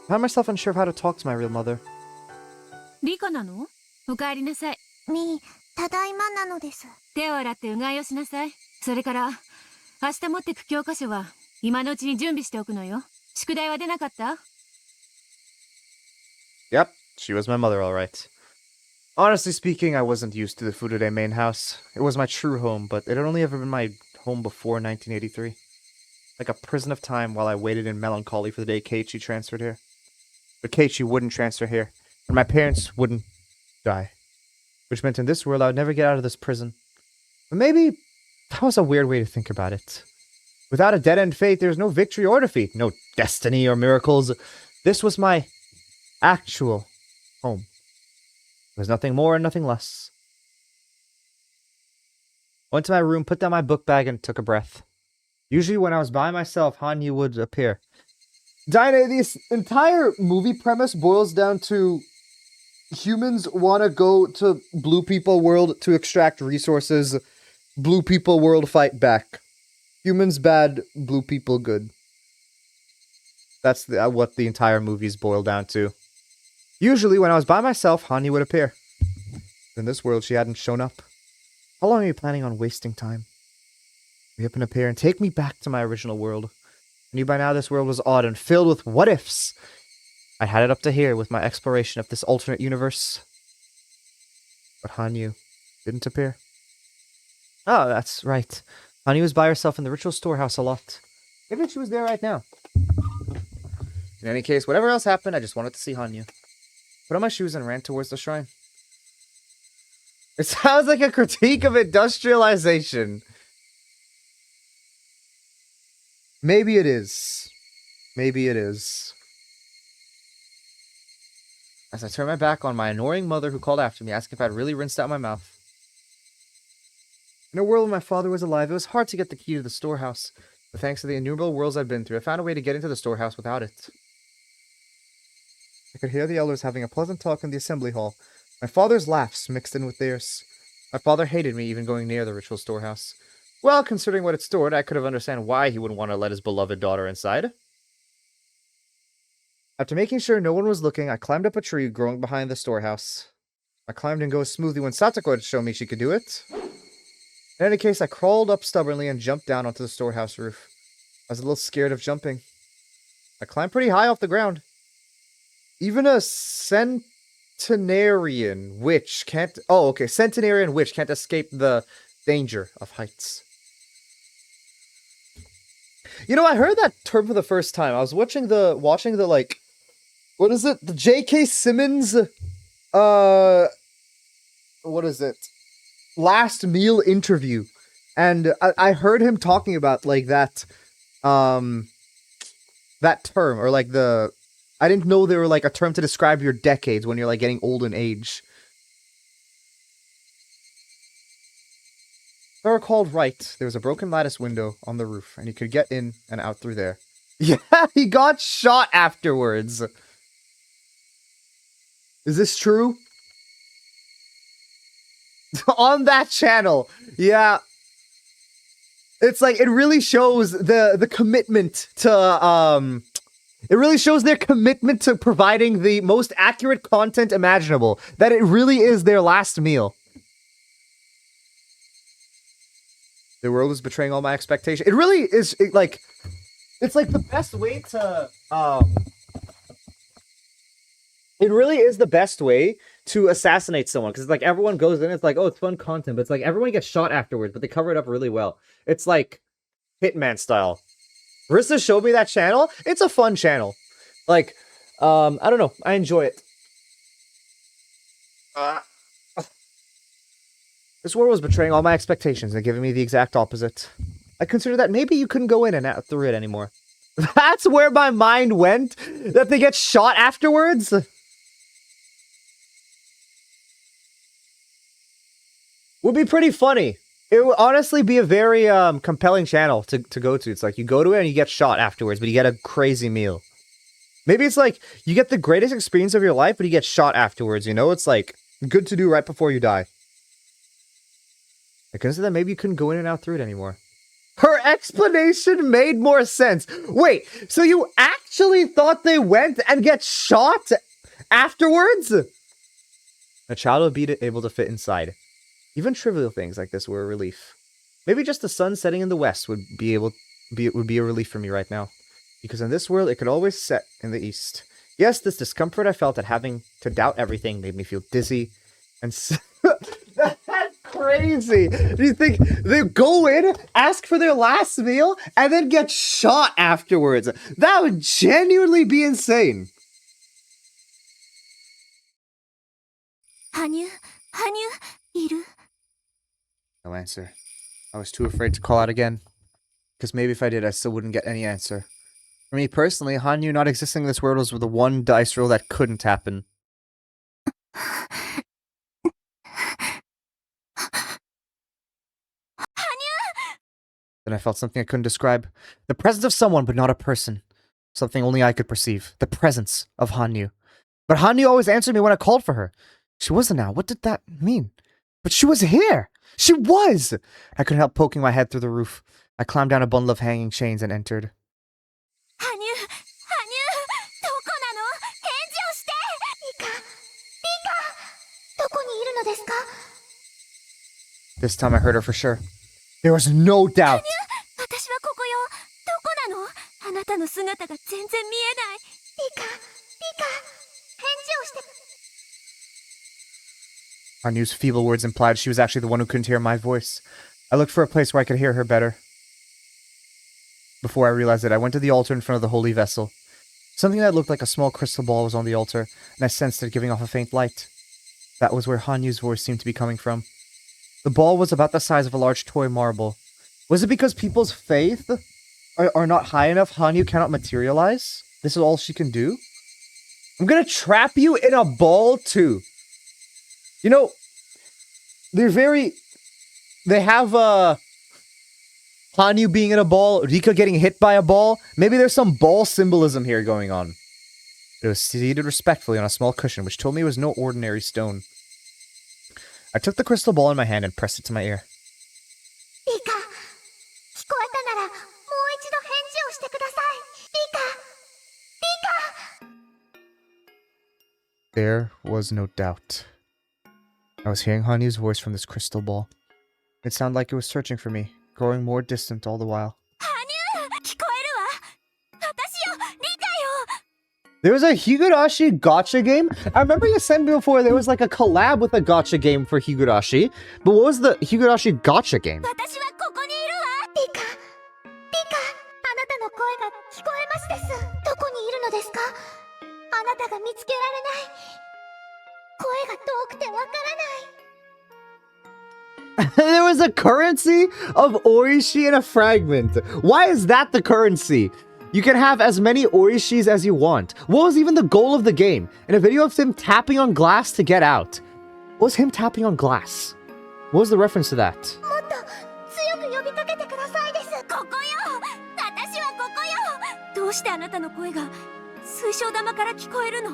S1: I found myself unsure of how to talk to my real mother.
S5: リカなの？お帰りなさい。
S2: みー、ただいまなのです。
S5: 手を洗ってうがいをしなさい。それから、明日持ってく教科書は今のうちに準備しておくのよ。宿題は出なかった？
S1: Yep, she was my mother, all right. Honestly speaking, I wasn't used to the Furude main house. It was my true home, but it had only ever been my home before 1983. Like a prison of time while I waited in melancholy for the day Keiichi transferred here. But Keiichi wouldn't transfer here, and my parents wouldn't die. Which meant in this world I would never get out of this prison. But maybe that was a weird way to think about it. Without a dead-end fate, there's no victory or defeat, no destiny or miracles. This was my actual home. There was nothing more and nothing less. I went to my room, put down my book bag, and took a breath. Usually when I was by myself, Hanyu would appear. Dinah, this entire movie premise boils down to humans want to go to Blue People World to extract resources. Blue People World fight back. Humans bad, Blue People good. That's what the entire movies boil down to. Usually when I was by myself, Hanyu would appear. In this world, she hadn't shown up. How long are you planning on wasting time? Hurry up and appear and take me back to my original world. I knew by now this world was odd and filled with what-ifs. I had it up to here with my exploration of this alternate universe. But Hanyu didn't appear. Oh, that's right. Hanyu was by herself in the ritual storehouse a lot. Maybe she was there right now. In any case, whatever else happened, I just wanted to see Hanyu. Put on my shoes and ran towards the shrine. It sounds like a critique of industrialization. Maybe it is. Maybe it is. As I turned my back on my annoying mother who called after me, asking if I'd really rinsed out my mouth. In a world when my father was alive, it was hard to get the key to the storehouse. But thanks to the innumerable worlds I'd been through, I found a way to get into the storehouse without it. I could hear the elders having a pleasant talk in the assembly hall. My father's laughs mixed in with theirs. My father hated me even going near the ritual storehouse. Well, considering what it stored, I could have understand why he wouldn't want to let his beloved daughter inside. After making sure no one was looking, I climbed up a tree growing behind the storehouse. I climbed didn't go smoothly when Satoko had shown me she could do it. In any case, I crawled up stubbornly and jumped down onto the storehouse roof. I was a little scared of jumping. I climbed pretty high off the ground. Even a centenarian witch can't... Oh, okay. Centenarian witch can't escape the danger of heights. You know, I heard that term for the first time. I was watching the like... What is it? The J.K. Simmons... What is it? Last meal interview. And I heard him talking about, like, that... that term, or like the... I didn't know they were like a term to describe your decades when you're like getting old in age. If I recalled right, there was a broken lattice window on the roof, and you could get in and out through there. Yeah, he got shot afterwards. Is this true? On that channel, yeah. It's like, it really shows the commitment to, it really shows their commitment to providing the most accurate content imaginable. That it really is their last meal. The world is betraying all my expectations. It really is, it's like the best way to, it really is the best way to assassinate someone. Because it's like, everyone goes in, it's like, oh, it's fun content. But it's like, everyone gets shot afterwards, but they cover it up really well. It's like Hitman style. Rissa showed me that channel. It's a fun channel. Like, I don't know. I enjoy it. This world was betraying all my expectations and giving me the exact opposite. I consider that maybe you couldn't go in and out through it anymore. That's where my mind went? That they get shot afterwards? Would be pretty funny. It would honestly be a very compelling channel to go to. It's like, you go to it and you get shot afterwards, but you get a crazy meal. Maybe it's like, you get the greatest experience of your life, but you get shot afterwards, you know? It's like, good to do right before you die. I consider that maybe you couldn't go in and out through it anymore. Her explanation made more sense. Wait, so you actually thought they went and get shot afterwards? A child would be able to fit inside. Even trivial things like this were a relief. Maybe just the sun setting in the west would be a relief for me right now. Because in this world, it could always set in the east. Yes, this discomfort I felt at having to doubt everything made me feel dizzy. And that's crazy. Do you think they go in, ask for their last meal, and then get shot afterwards? That would genuinely be insane.
S2: Hanyu, iru?
S1: No answer. I was too afraid to call out again. Because maybe if I did, I still wouldn't get any answer. For me personally, Hanyu not existing in this world was the one dice roll that couldn't happen. Then I felt something I couldn't describe. The presence of someone, but not a person. Something only I could perceive. The presence of Hanyu. But Hanyu always answered me when I called for her. She wasn't now. What did that mean? But she was here! She was! I couldn't help poking my head through the roof. I climbed down a bundle of hanging chains and entered.
S2: Hanyu! Doko nano? Henji o shite! Rika! Doko ni iru no desu ka?
S1: This time I heard her for sure. There was no doubt.
S2: Hanyu! Watashi wa koko yo! Doko nano? Anata no sugata ga zenzen mienai. Rika! Henji o shite!
S1: Hanyu's feeble words implied she was actually the one who couldn't hear my voice. I looked for a place where I could hear her better. Before I realized it, I went to the altar in front of the holy vessel. Something that looked like a small crystal ball was on the altar, and I sensed it giving off a faint light. That was where Hanyu's voice seemed to be coming from. The ball was about the size of a large toy marble. Was it because people's faith are not high enough Hanyu cannot materialize? This is all she can do? I'm gonna trap you in a ball too. You know, they have Hanyu being in a ball, Rika getting hit by a ball. Maybe there's some ball symbolism here going on. It was seated respectfully on a small cushion, which told me it was no ordinary stone. I took the crystal ball in my hand and pressed it to my ear.
S2: Rika! Kikoeta nara, mou ichido henji o shite kudasai! Rika!
S1: There was no doubt. I was hearing Hanyu's voice from this crystal ball. It sounded like it was searching for me, growing more distant all the while.
S2: Hanyu! Kikoeru wa! Watashi yo! Rika yo!
S1: There was a Higurashi gotcha game. I remember you said before there was like a collab with a gotcha game for Higurashi. But what was the Higurashi gotcha game?
S2: 私はここにいるわ。リカ、あなたの声が聞こえますです。どこにいるのですか？あなたが見つけられない。声が遠くてわからない。
S1: There was a currency of Oishi in a fragment. Why is that the currency? You can have as many Oishis as you want. What was even the goal of the game? In a video of him tapping on glass to get out. What was him tapping on glass? What was the reference to that?
S2: もっと強く呼びかけてくださいです。ここよ。私はここよ。どうしてあなたの声が水晶玉から聞こえるの？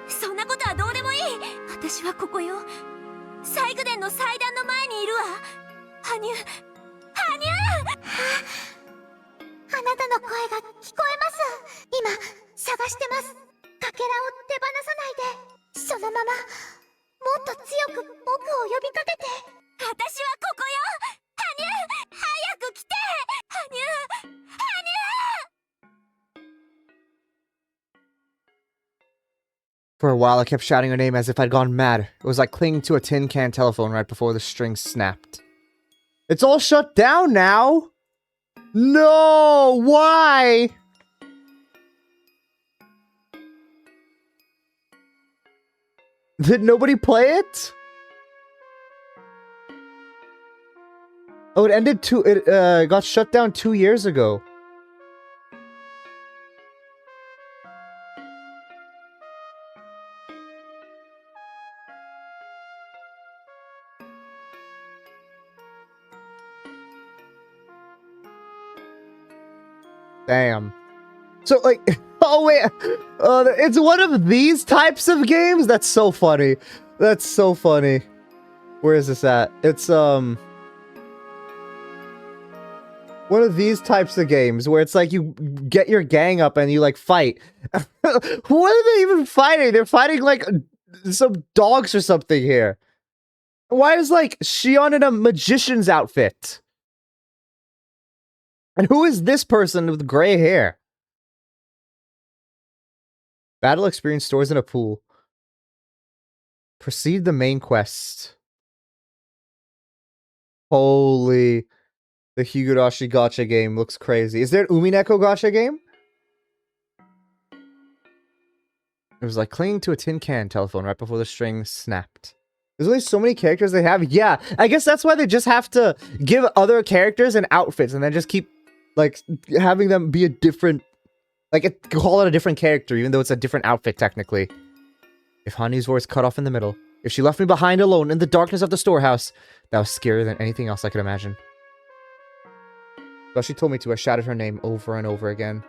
S2: そんなことはどうでもいい。私はここよ。細工殿の祭壇の前にいるわ。羽生。あなたの声が聞こえます。今探してます。かけらを手放さないで。そのままもっと強く僕を呼びかけて。私はここよ。羽生、早く来て。羽生。
S1: For a while, I kept shouting her name as if I'd gone mad. It was like clinging to a tin can telephone right before the string snapped. It's all shut down now? No! Why? Did nobody play it? Oh, it got shut down 2 years ago. Damn. So, like, oh wait, it's one of these types of games? That's so funny. That's so funny. Where is this at? It's, one of these types of games where it's like you get your gang up and you, like, fight. What are they even fighting? They're fighting, like, some dogs or something here. Why is, like, Shion in a magician's outfit? And who is this person with gray hair? Battle experience stores in a pool. Proceed the main quest. Holy. The Higurashi gacha game looks crazy. Is there an Umineko gacha game? It was like clinging to a tin can telephone right before the string snapped. There's only so many characters they have. Yeah, I guess that's why they just have to give other characters and outfits and then just keep, like, having them be a different, like, call it a different character, even though it's a different outfit, technically. If Hanyu's voice cut off in the middle, if she left me behind alone in the darkness of the storehouse, that was scarier than anything else I could imagine. Well, she told me to, I shouted her name over and over again.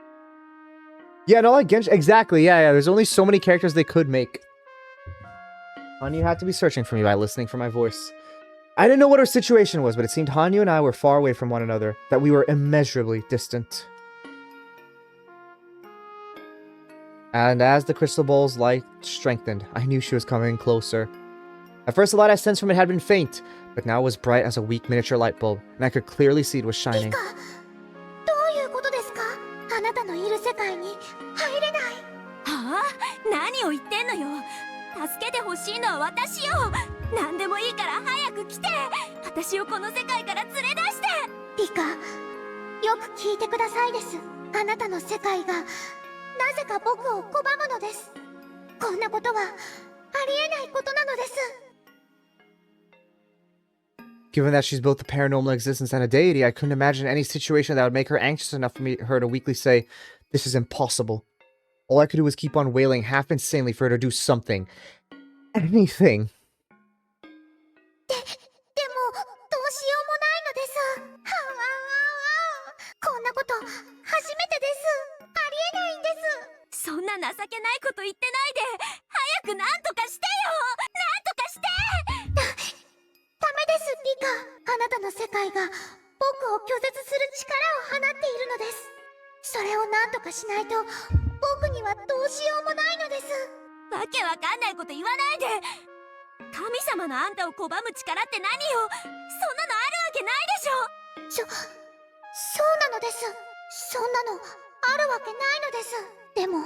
S1: Yeah, no, like Genshin, exactly, yeah, there's only so many characters they could make. Hanyu had to be searching for me by listening for my voice. I didn't know what her situation was, but it seemed Hanyu and I were far away from one another, that we were immeasurably distant. And as the crystal ball's light strengthened, I knew she was coming closer. At first, the light I sensed from it had been faint, but now it was bright as a weak miniature light bulb, and I could clearly see it was shining.
S2: どういうことですか？あなたのいる世界に入れない。はあ？何を言ってんのよ。助けてほしいのは私よ。何でもいいから早く来て。私をこの世界から連れ出して。リカ、よく聞いてくださいです。あなたの世界がなぜか僕を拒むのです。こんなことはありえないことなのです。
S1: Given that she's both a paranormal existence and a deity, I couldn't imagine any situation that would make her anxious enough for her to weakly say, "This is impossible." All I could do was keep on wailing half insanely for her to do something. Anything.
S2: でもどうしようもないのです。こんなこと初めてです。ありえないんです。そんな情けないこと言ってないで。早く何とかしてよ。何とかして。ダメです、リカ。あなたの世界が僕を拒絶する力を放っているのです。それを何とかしないと僕にはどうしようもないのです。わけわかんないこと言わないで。神様のあんたを拒む力って何よ。そんなのあるわけないでしょ。そうなのです。そんなのあるわけないのです。でも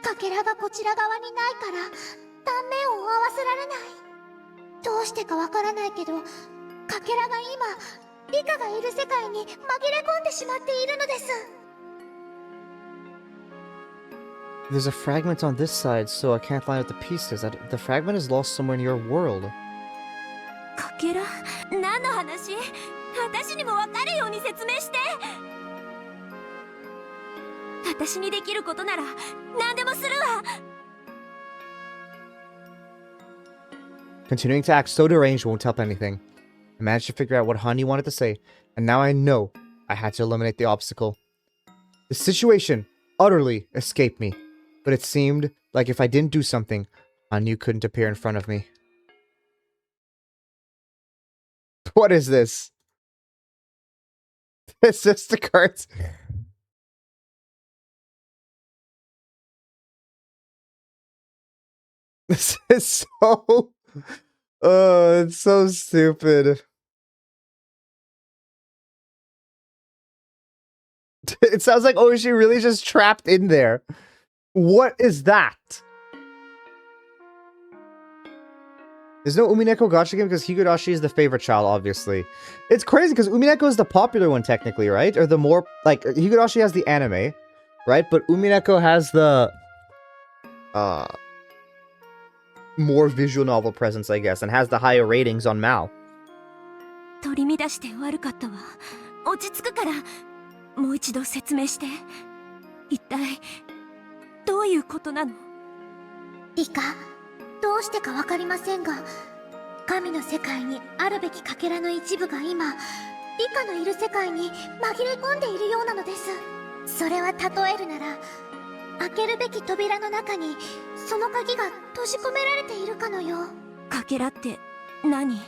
S2: かけらがこちら側にないから断面を合わせられない。どうしてかわからないけど、かけらが今リカがいる世界に紛れ込んでしまっているのです。
S1: There's a fragment on this side, so I can't line up the pieces. The fragment is lost somewhere in your world.
S2: かけら？何の話？私にもわかるように説明して。私にできることなら何でもするわ。
S1: Continuing to act so deranged won't help anything. I managed to figure out what Hani wanted to say, and now I know I had to eliminate the obstacle. The situation utterly escaped me, but it seemed like if I didn't do something, Hanyu couldn't appear in front of me. What is this? It's just a card. This is so... Oh, it's so stupid. It sounds like, oh, is she really just trapped in there? What is that? There's no Umineko Gacha game because Higurashi is the favorite child, obviously. It's crazy because Umineko is the popular one, technically, right? Or the more, like, Higurashi has the anime, right? But Umineko has the, more visual novel presence, I guess, and has the higher ratings on Mal.
S2: 取り乱して悪かったわ。落ち着くからもう一度説明して。一体どういうことなの？リカ、どうしてかわかりませんが、神の世界にあるべきかけらの一部が今リカのいる世界に紛れ込んでいるようなのです。それは例えるなら、開けるべき扉の中にその鍵が閉じ込められているかのよう。かけらって何？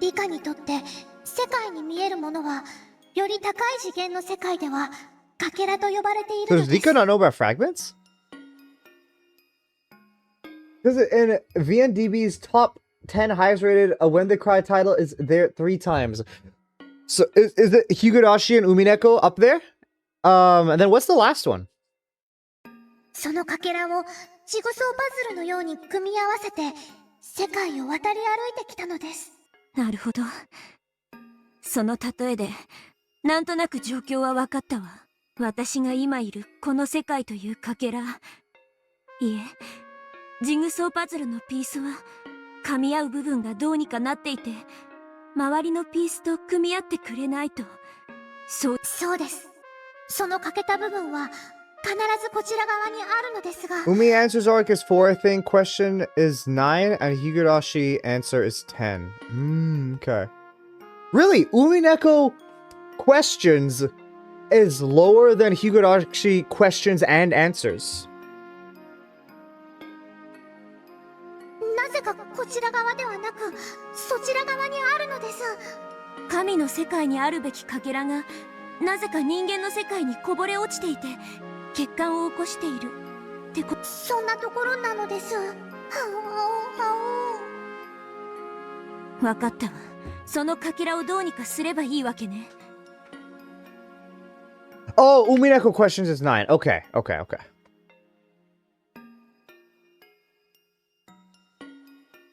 S2: リカにとって世界に見えるものは、より高い次元の世界ではかけらと呼ばれているの
S1: Does
S2: です。
S1: Rika not know about fragments? Because in VNDB's top 10 highest rated When They Cry title is there 3 times. So is it Higurashi and Umineko up there? And then what's the last one?
S2: そのかけらをジグソーパズルのように組み合わせて世界を渡り歩いてきたのです。なるほど。その例えでなんとなく状況は分かったわ。私が今いるこの世界というかけら、いえ、ジグソーパズルのピースは噛み合う部分がどうにかなっていて、周りのピースと組み合ってくれないと。そうです。その欠けた部分は必ずこちら側にあるのですが。
S1: Umi answers arc is 4, I think. Question is 9, and Higurashi answer is 10. Okay. Really? Umineko questions is lower than Higurashi questions and answers.
S2: なぜかこちら側ではなくそちら側にあるのです。神の世界にあるべきかけらがなぜか人間の世界にこぼれ落ちていて欠陥を起こしているってそんなところなのです。わかったわ。そのかけらをどうにかすればいいわけね。
S1: Oh, Umineko questions is 9. Okay.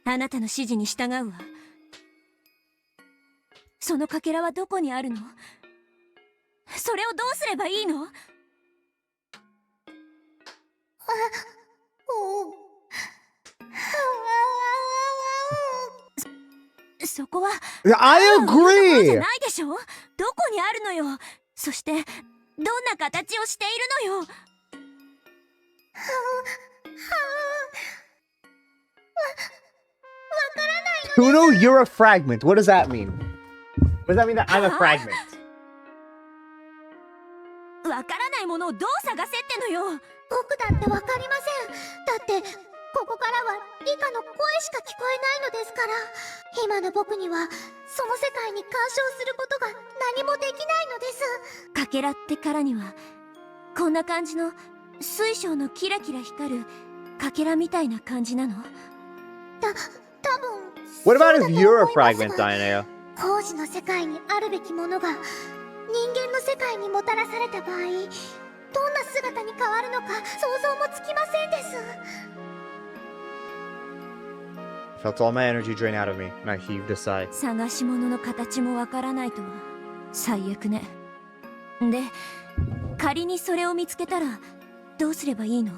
S2: あなたの指示に従うわ。そのかけらはどこにあるの？それをどうすればいいの？そこは
S1: I
S2: じゃ
S1: agree!
S2: ないでしょ。どこにあるのよ。そしてどんな形をしているのよ。
S1: Kuno, you're a fragment. What does that mean? What does that mean that I'm a fragment?
S2: わからないものをどう探せってのよ。僕だってわかりません。だってここからはリカの声しか聞こえないのですから。今の僕にはその世界に干渉することが何もできないのです。かけらってからにはこんな感じの水晶のキラキラ光るかけらみたいな感じなの。多分
S1: What about if you're a fragment, Dianeo?
S2: 工事の世界にあるべきものが人間の世界にもたらされた場合、どんな姿に変わるのか想像もつきませんです。
S1: Felt all my energy drain out of me, and I heaved a sigh.
S2: 探し物の形もわからないとは最悪ね。で、仮にそれを見つけたらどうすればいいの？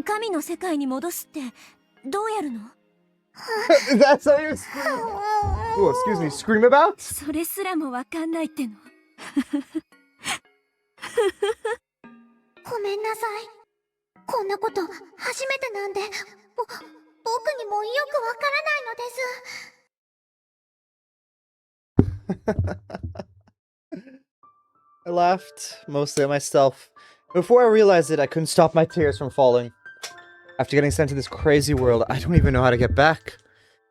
S2: 神の世界に戻すってどうやるの？
S1: That's how you scream. Oh, excuse me, scream about?
S2: それすらもわかんないっての。ごめんなさい。こんなこと初めてなんで、僕にもよくわからないのです。
S1: I laughed, mostly at myself. Before I realized it, I couldn't stop my tears from falling. After getting sent to this crazy world, I don't even know how to get back.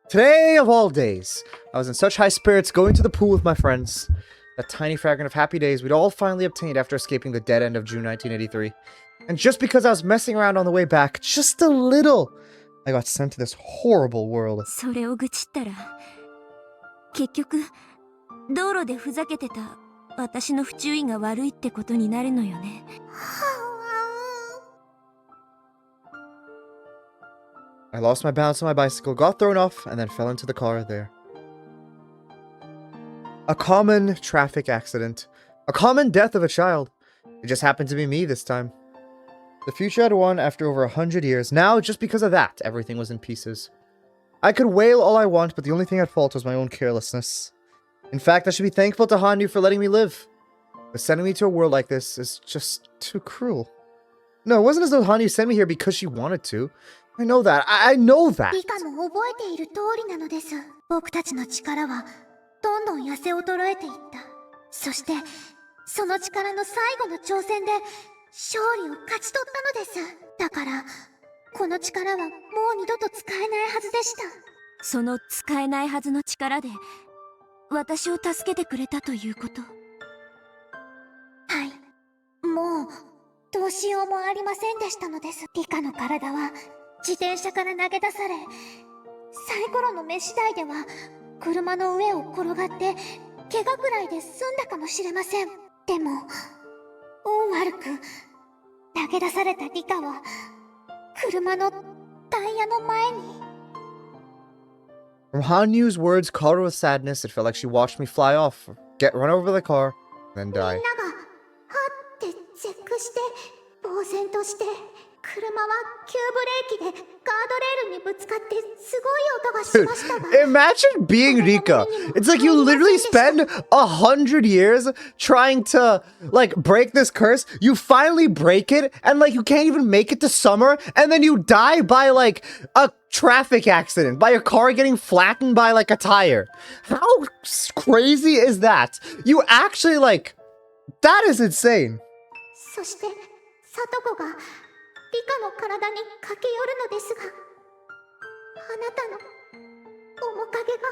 S1: Today of all days, I was in such high spirits going to the pool with my friends. That tiny fragment of happy days we'd all finally obtained after escaping the dead end of June 1983. And just because I was messing around on the way back, just a little, I got sent to this horrible world.
S2: それを愚痴ったら、結局道路でふざけてた私の不注意が悪いってことになるのよね。
S1: I lost my balance on my bicycle, got thrown off, and then fell into the car there. A common traffic accident. A common death of a child. It just happened to be me this time. The future had won after over 100 years. Now, just because of that, everything was in pieces. I could wail all I want, but the only thing at fault was my own carelessness. In fact, I should be thankful to Hanyu for letting me live. But sending me to a world like this is just too cruel. No, it wasn't as though Hanyu sent me here because she wanted to. I know that. I know that.
S2: リカも覚えている通りなのです。僕たちの力はどんどん痩せ衰えていった。そしてその力の最後の挑戦で勝利を勝ち取ったのです。だからこの力はもう二度と使えないはずでした。その使えないはずの力で私を助けてくれたということ。はい、もうどうしようもありませんでしたのです。リカの体は自転車から投げ出され、サイコロの目次第では車の上を転がって怪我ぐらいで済んだかもしれません。でも運悪く投げ出されたリカは車のタイヤの前に。
S1: From Hanyu's words caught her with sadness, it felt like she watched me fly off, get run over by the car, then
S2: みん
S1: die.
S2: ながはって絶句して呆然として、車は急ブレーキでガードレールにぶつかってすごい音がしましたが。
S1: Imagine being Rika. It's like you literally spend 100 years trying to, like, break this curse. You finally break it, and, like, you can't even make it to summer, and then you die by, like, a traffic accident, by your car getting flattened by, like, a tire. How crazy is that? You actually, like, that is insane.
S2: そしてサトコがリカの体に駆け寄るのですが、あなたの面影が、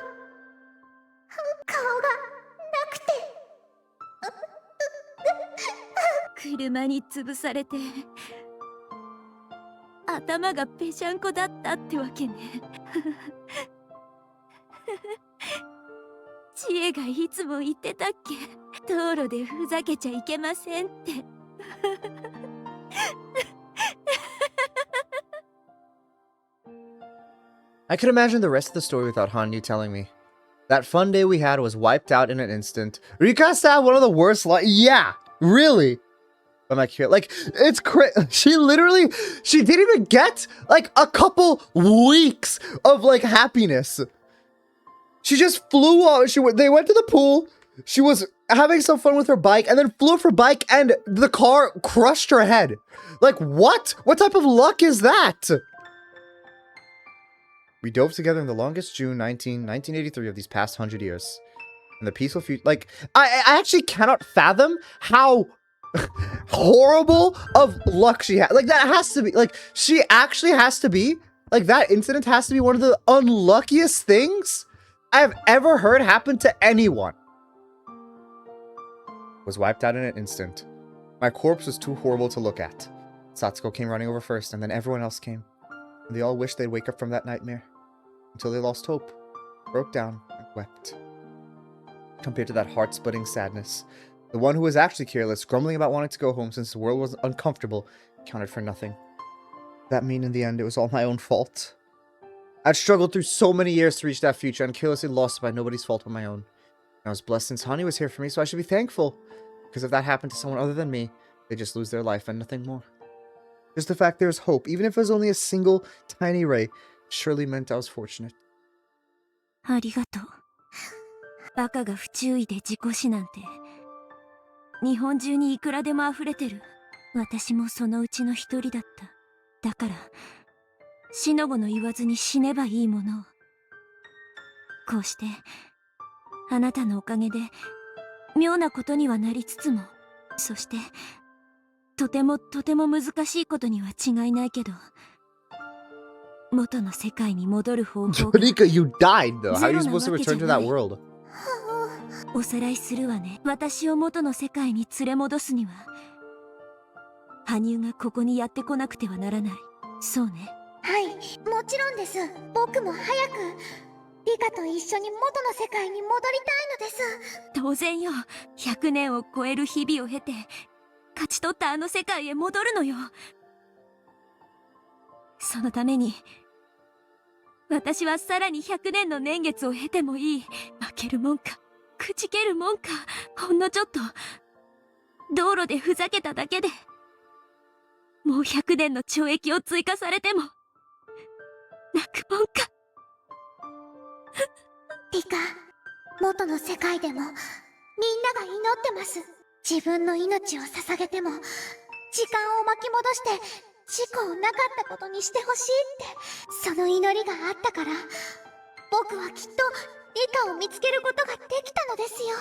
S2: 顔がなくて。車に潰されて頭がぺしゃんこだったってわけね。知恵がいつも言ってたっけ、道路でふざけちゃいけませんって。
S1: I could imagine the rest of the story without Hanyu telling me. That fun day we had was wiped out in an instant. Rika has to have one of the worst yeah, really. But my cute, like, it's she didn't even get, like, a couple weeks of, like, happiness. She just flew off. They went to the pool. She was having some fun with her bike and then flew off her bike and the car crushed her head. Like, what? What type of luck is that? We dove together in the longest June 1983 of these past 100 years. And the peaceful future, like, I actually cannot fathom how horrible of luck she had. Like, that has to be, like, she actually has to be, like, that incident has to be one of the unluckiest things I have ever heard happen to anyone. Was wiped out in an instant. My corpse was too horrible to look at. Satsuko came running over first, and then everyone else came. And they all wished they'd wake up from that nightmare. Until they lost hope, broke down, and wept. Compared to that heart-splitting sadness, The one who was actually careless, grumbling about wanting to go home since the world was uncomfortable, counted for nothing. That mean in the end it was all my own fault? I'd struggled through so many years to reach that future and carelessly lost it by nobody's fault but my own. I was blessed since Hani was here for me, so I should be thankful. Because if that happened to someone other than me, they'd just lose their life and nothing more. Just the fact there's hope, even if it was only a single, tiny ray, surely meant I was fortunate.
S2: ありがとう。バカが不注意で事故死なんて。日本中にいくらでも溢れてる。私もそのうちの一人だった。だから、しのごの言わずに死ねばいいものを。こうして、あなたのおかげで、妙なことにはなりつつも、そして、とても難しいことには違いないけど、元の世界に戻る方法が。
S1: Rika, you died though. How are you supposed to return to that world?
S2: おさらいするわね。私を元の世界に連れ戻すには、羽生がここにやってこなくてはならない。そうね。
S7: はい、もちろんです。僕も早くリカと一緒に元の世界に戻りたいのです。
S2: 当然よ。100年を超える日々を経て勝ち取ったあの世界へ戻るのよ。そのために私はさらに100年の年月を経てもいい。負けるもんかくじけるもんか。ほんのちょっと道路でふざけただけでもう100年の懲役を追加されても泣くもんか。
S7: リカ、元の世界でもみんなが祈ってます。自分の命を捧げても時間を巻き戻して事故をなかったことにしてほしいって。その祈りがあったから僕はきっとリカを見つけることができたのですよ。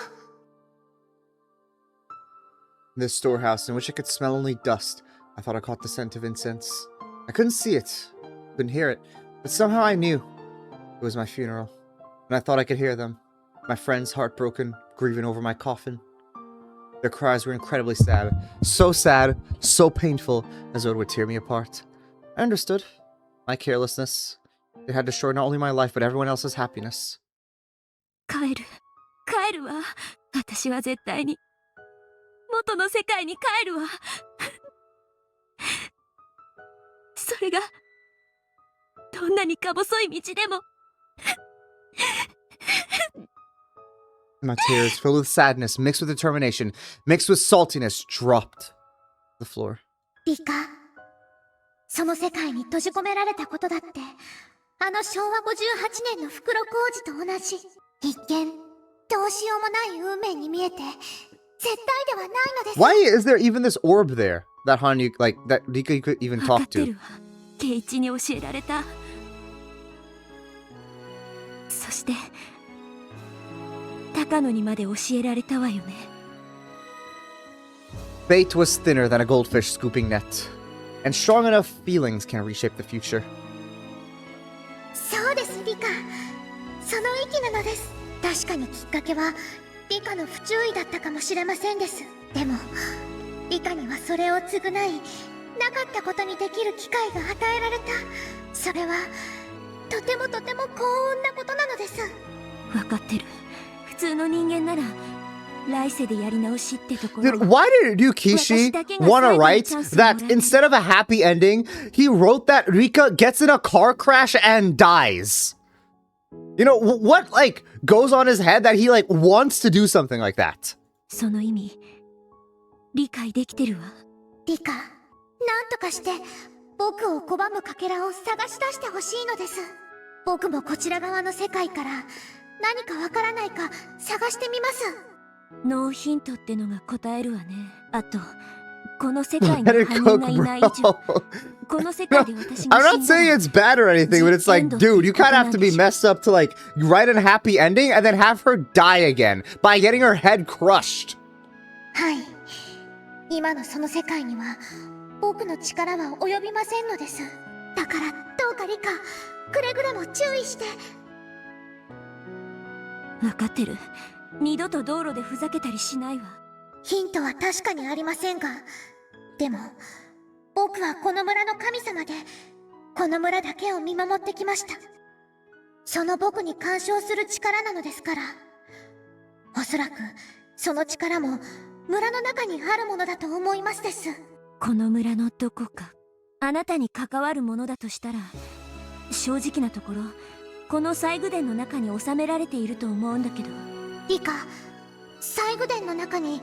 S1: This storehouse in which I could smell only dust. I thought I caught the scent of incense. I couldn't see it, couldn't hear it, but somehow I knew it was my funeral. And I thought I could hear them, my friends heartbroken, grieving over my coffin. Their cries were incredibly sad, so painful, as though it would tear me apart. I understood. My carelessness. It had destroyed not only my life, but everyone else's happiness.
S2: 帰るわ。私は絶対に元の世界に帰るわ。それがどんなにか細い道でも。
S1: My tears, filled with sadness, mixed with determination, mixed with saltiness, dropped to the floor.
S7: リカ、その世界に閉じ込められたことだってあの昭和58年の袋小路と同じ。一見どうしようもない運命に見えて絶対ではないのです。
S1: Why is there even this orb there that Hanyu, like, that Rika could even
S2: 分か
S1: talk
S2: って
S1: to?
S2: るわ。圭一に教えられた。そして高野にまで教えられたわよね。
S1: Fate was thinner than a goldfish scooping net, and strong enough feelings can reshape the future.
S7: そうです、リカ。その息なのです。確かにきっかけはリカの不注意だったかもしれませんです。でもリカにはそれを償いなかったことにできる機会が与えられた。それはとても幸運なことなのです。
S2: 分かってる。普通の人間なら来世でやり直しってところ。
S1: Dude, why did Ryukishi want to write that instead of a happy ending, he wrote that Rika gets in a car crash and dies? You know, what, like, goes on his head that he, like, wants to do something like that?
S2: その意味理解できてるわ。
S7: リカ、なんとかして僕を拒むかけらを探し出してほしいのです。僕もこちら側の世界から何かわからないか探してみます。
S2: ノーヒントってのが答えるわね。あとこの世界に
S1: Let it
S2: 羽
S1: cook,
S2: 生がいない以上
S1: bro.
S2: この世界で私が
S1: I'm
S2: 死
S1: not
S2: んだ
S1: saying
S2: ら
S1: it's bad or anything, but it's like, dude, you kind of have to be messed up to, like, write a happy ending and then have her die again by getting her head crushed.
S7: はい、今のその世界には僕の力は及びませんのです。だからどうかリカ、くれぐれも注意して。
S2: 分かってる。二度と道路でふざけたりしないわ。
S7: ヒントは確かにありませんが、でも僕はこの村の神様でこの村だけを見守ってきました。その僕に干渉する力なのですから、おそらくその力も村の中にあるものだと思いますです。
S2: この村のどこかあなたに関わるものだとしたら、正直なところこの細具殿の中に収められていると思うんだけど。
S7: リカ、細具殿の中にい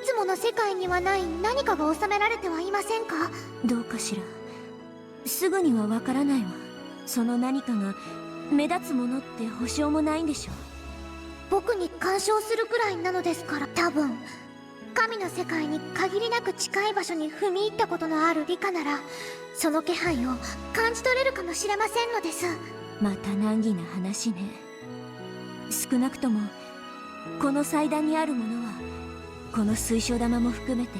S7: つもの世界にはない何かが収められてはいませんか？
S2: どうかしら。すぐにはわからないわ。その何かが目立つものって保証もないんでしょ。
S7: 僕に干渉するくらいなのですから。多分神の世界に限りなく近い場所に踏み入ったことのあるリカなら、その気配を感じ取れるかもしれませんのです。
S2: また難儀な話ね。少なくともこの祭壇にあるものはこの水晶玉も含めて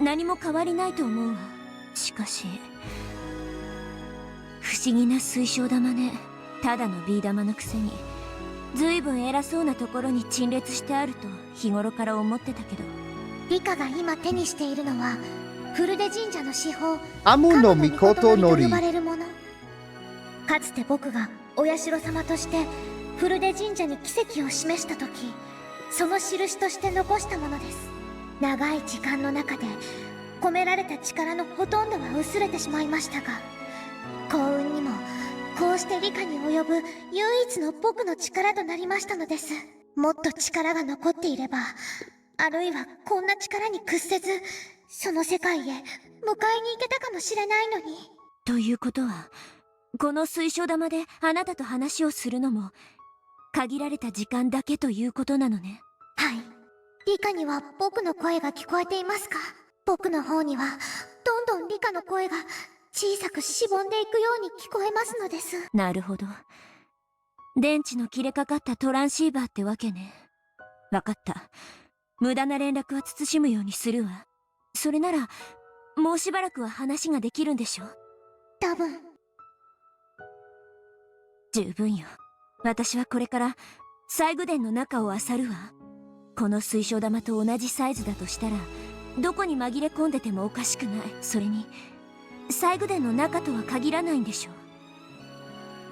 S2: 何も変わりないと思うわ。しかし不思議な水晶玉ね。ただのビー玉のくせにずいぶん偉そうなところに陳列してあると日頃から思ってたけど。
S7: リカが今手にしているのはフルデ神社の至宝
S1: アムのミコトノリ。
S7: と呼ばれるもの。かつて僕がお社様としてフルデ神社に奇跡を示した時、その印として残したものです。長い時間の中で込められた力のほとんどは薄れてしまいましたが、幸運にもこうして理科に及ぶ唯一の僕の力となりましたのです。もっと力が残っていれば、あるいはこんな力に屈せずその世界へ迎えに行けたかもしれないのに。
S2: ということはこの水晶玉であなたと話をするのも限られた時間だけということなのね。
S7: はい。理科には僕の声が聞こえていますか？僕の方にはどんどん理科の声が小さくしぼんでいくように聞こえますのです。
S2: なるほど。電池の切れかかったトランシーバーってわけね。わかった。無駄な連絡は慎むようにするわ。それならもうしばらくは話ができるんでしょ？
S7: 多分。
S2: 十分よ。私はこれから細具殿の中を漁るわ。この水晶玉と同じサイズだとしたらどこに紛れ込んでてもおかしくない。それに細具殿の中とは限らないんでしょ。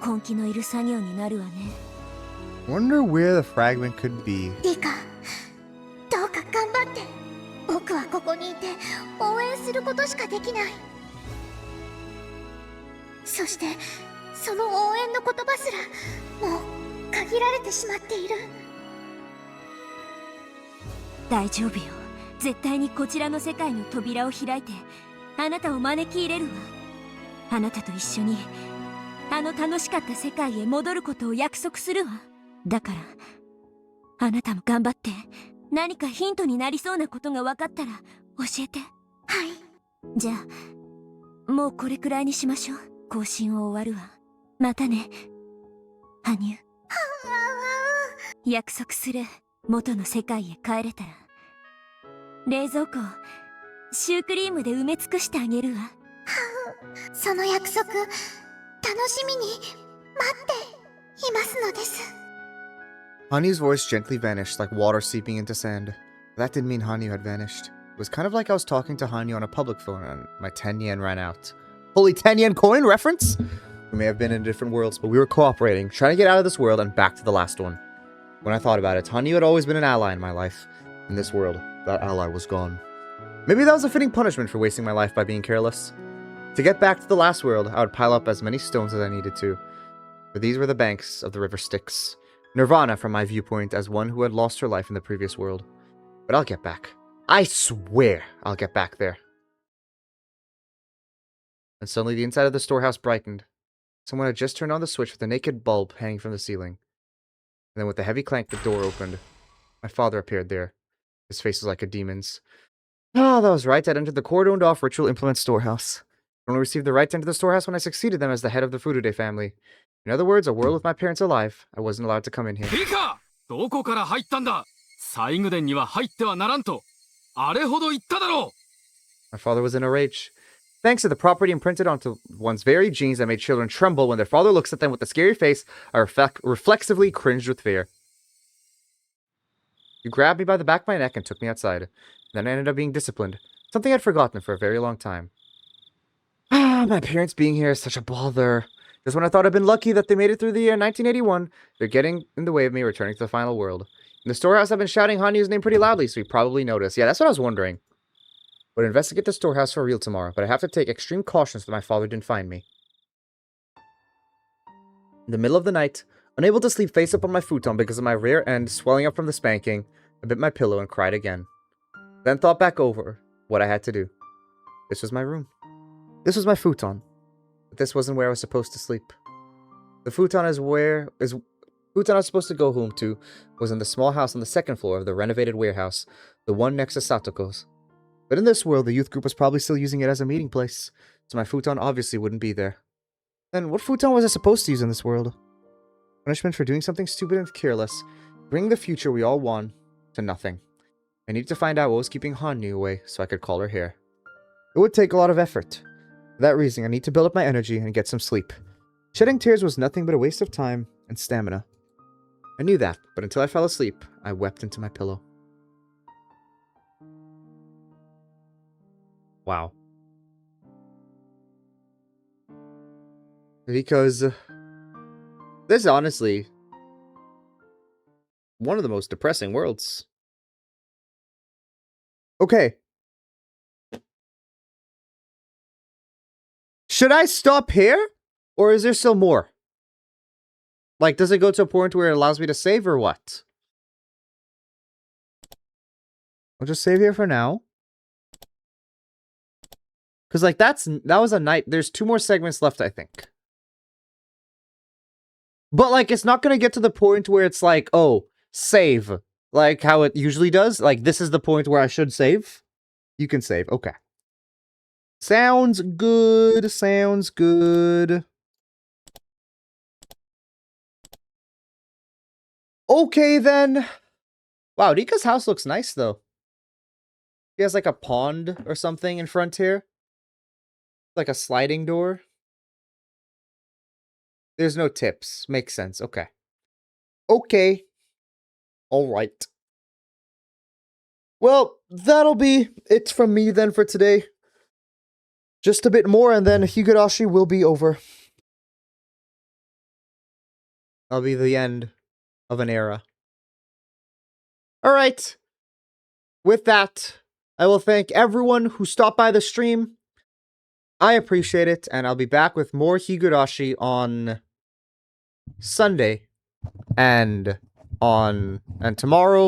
S2: 根気のいる作業になるわね。
S1: Wonder where the fragment could be.
S7: リカ、どうか頑張って。僕はここにいて応援することしかできない。そしてその応援の言葉すらもう限られてしまっている。
S2: 大丈夫よ。絶対にこちらの世界の扉を開いてあなたを招き入れるわ。あなたと一緒にあの楽しかった世界へ戻ることを約束するわ。だからあなたも頑張って。何かヒントになりそうなことが分かったら教えて。
S7: はい。
S2: じゃあもうこれくらいにしましょう。更新を終わるわ。またね羽生。約束する。元の世界へ帰れたら冷蔵庫をシュークリームで埋め尽くしてあげるわ。
S7: その約束楽しみに待っていますのです。
S1: Hanyu's voice gently vanished like water seeping into sand. That didn't mean Hanyu had vanished. It was kind of like I was talking to Hanyu on a public phone and my 10 yen ran out. Holy 10 yen coin reference? We may have been in different worlds, but we were cooperating, trying to get out of this world and back to the last one. When I thought about it, Hanyu had always been an ally in my life. In this world, that ally was gone. Maybe that was a fitting punishment for wasting my life by being careless. To get back to the last world, I would pile up as many stones as I needed to. For these were the banks of the river Styx. Nirvana from my viewpoint as one who had lost her life in the previous world. But I'll get back. I swear I'll get back there. And suddenly the inside of the storehouse brightened. Someone had just turned on the switch with a naked bulb hanging from the ceiling. And then with a heavy clank, the door opened. My father appeared there. His face was like a demon's. Ah, that was right. I'd entered the cordoned-off ritual implement storehouse. I only received the right to enter the storehouse when I succeeded them as the head of the Furude family. In other words, a world with my parents alive. I wasn't allowed to come in here.
S8: リカ、どこから入ったんだ。細具殿には入ってはならんとあれほど言っただろう。
S1: My father was in a rage. Thanks to the property imprinted onto one's very genes that made children tremble when their father looks at them with a scary face, I reflexively cringed with fear. He grabbed me by the back of my neck and took me outside. Then I ended up being disciplined, something I'd forgotten for a very long time. Ah, my parents being here is such a bother. Just when I thought I'd been lucky that they made it through the year 1981, they're getting in the way of me returning to the final world. In the storehouse, I've been shouting Hanyu's name pretty loudly, so he probably noticed. Yeah, that's what I was wondering. Would investigate the storehouse for real tomorrow, but I have to take extreme caution so that my father didn't find me. In the middle of the night, unable to sleep face up on my futon because of my rear end swelling up from the spanking, I bit my pillow and cried again. Then thought back over what I had to do. This was my room. This was my futon. But this wasn't where I was supposed to sleep. The futon I was supposed to go home to was in the small house on the second floor of the renovated warehouse, the one next to Satoko's. But in this world, the youth group was probably still using it as a meeting place, so my futon obviously wouldn't be there. Then what futon was I supposed to use in this world? Punishment for doing something stupid and careless, bring the future we all want to nothing. I needed to find out what was keeping Hanyu away so I could call her here. It would take a lot of effort. For that reason, I need to build up my energy and get some sleep. Shedding tears was nothing but a waste of time and stamina. I knew that, but until I fell asleep, I wept into my pillow. Wow. Because this is honestly one of the most depressing worlds. Okay. Should I stop here? Or is there still more? Like, does it go to a point where it allows me to save or what? I'll just save here for now. Because, like, that was a night. There's 2 more segments left, I think. But, like, it's not going to get to the point where it's like, oh, save. Like how it usually does. Like, this is the point where I should save. You can save. Okay. Sounds good. Sounds good. Okay, then. Wow, Rika's house looks nice, though. He has, like, a pond or something in front here. Like a sliding door. There's no tips. Makes sense. Okay. Okay. Alright. Well, that'll be it from me then for today. Just a bit more and then Higurashi will be over. That'll be the end of an era. Alright. With that, I will thank everyone who stopped by the stream. I appreciate it, and I'll be back with more Higurashi on Sunday and tomorrow.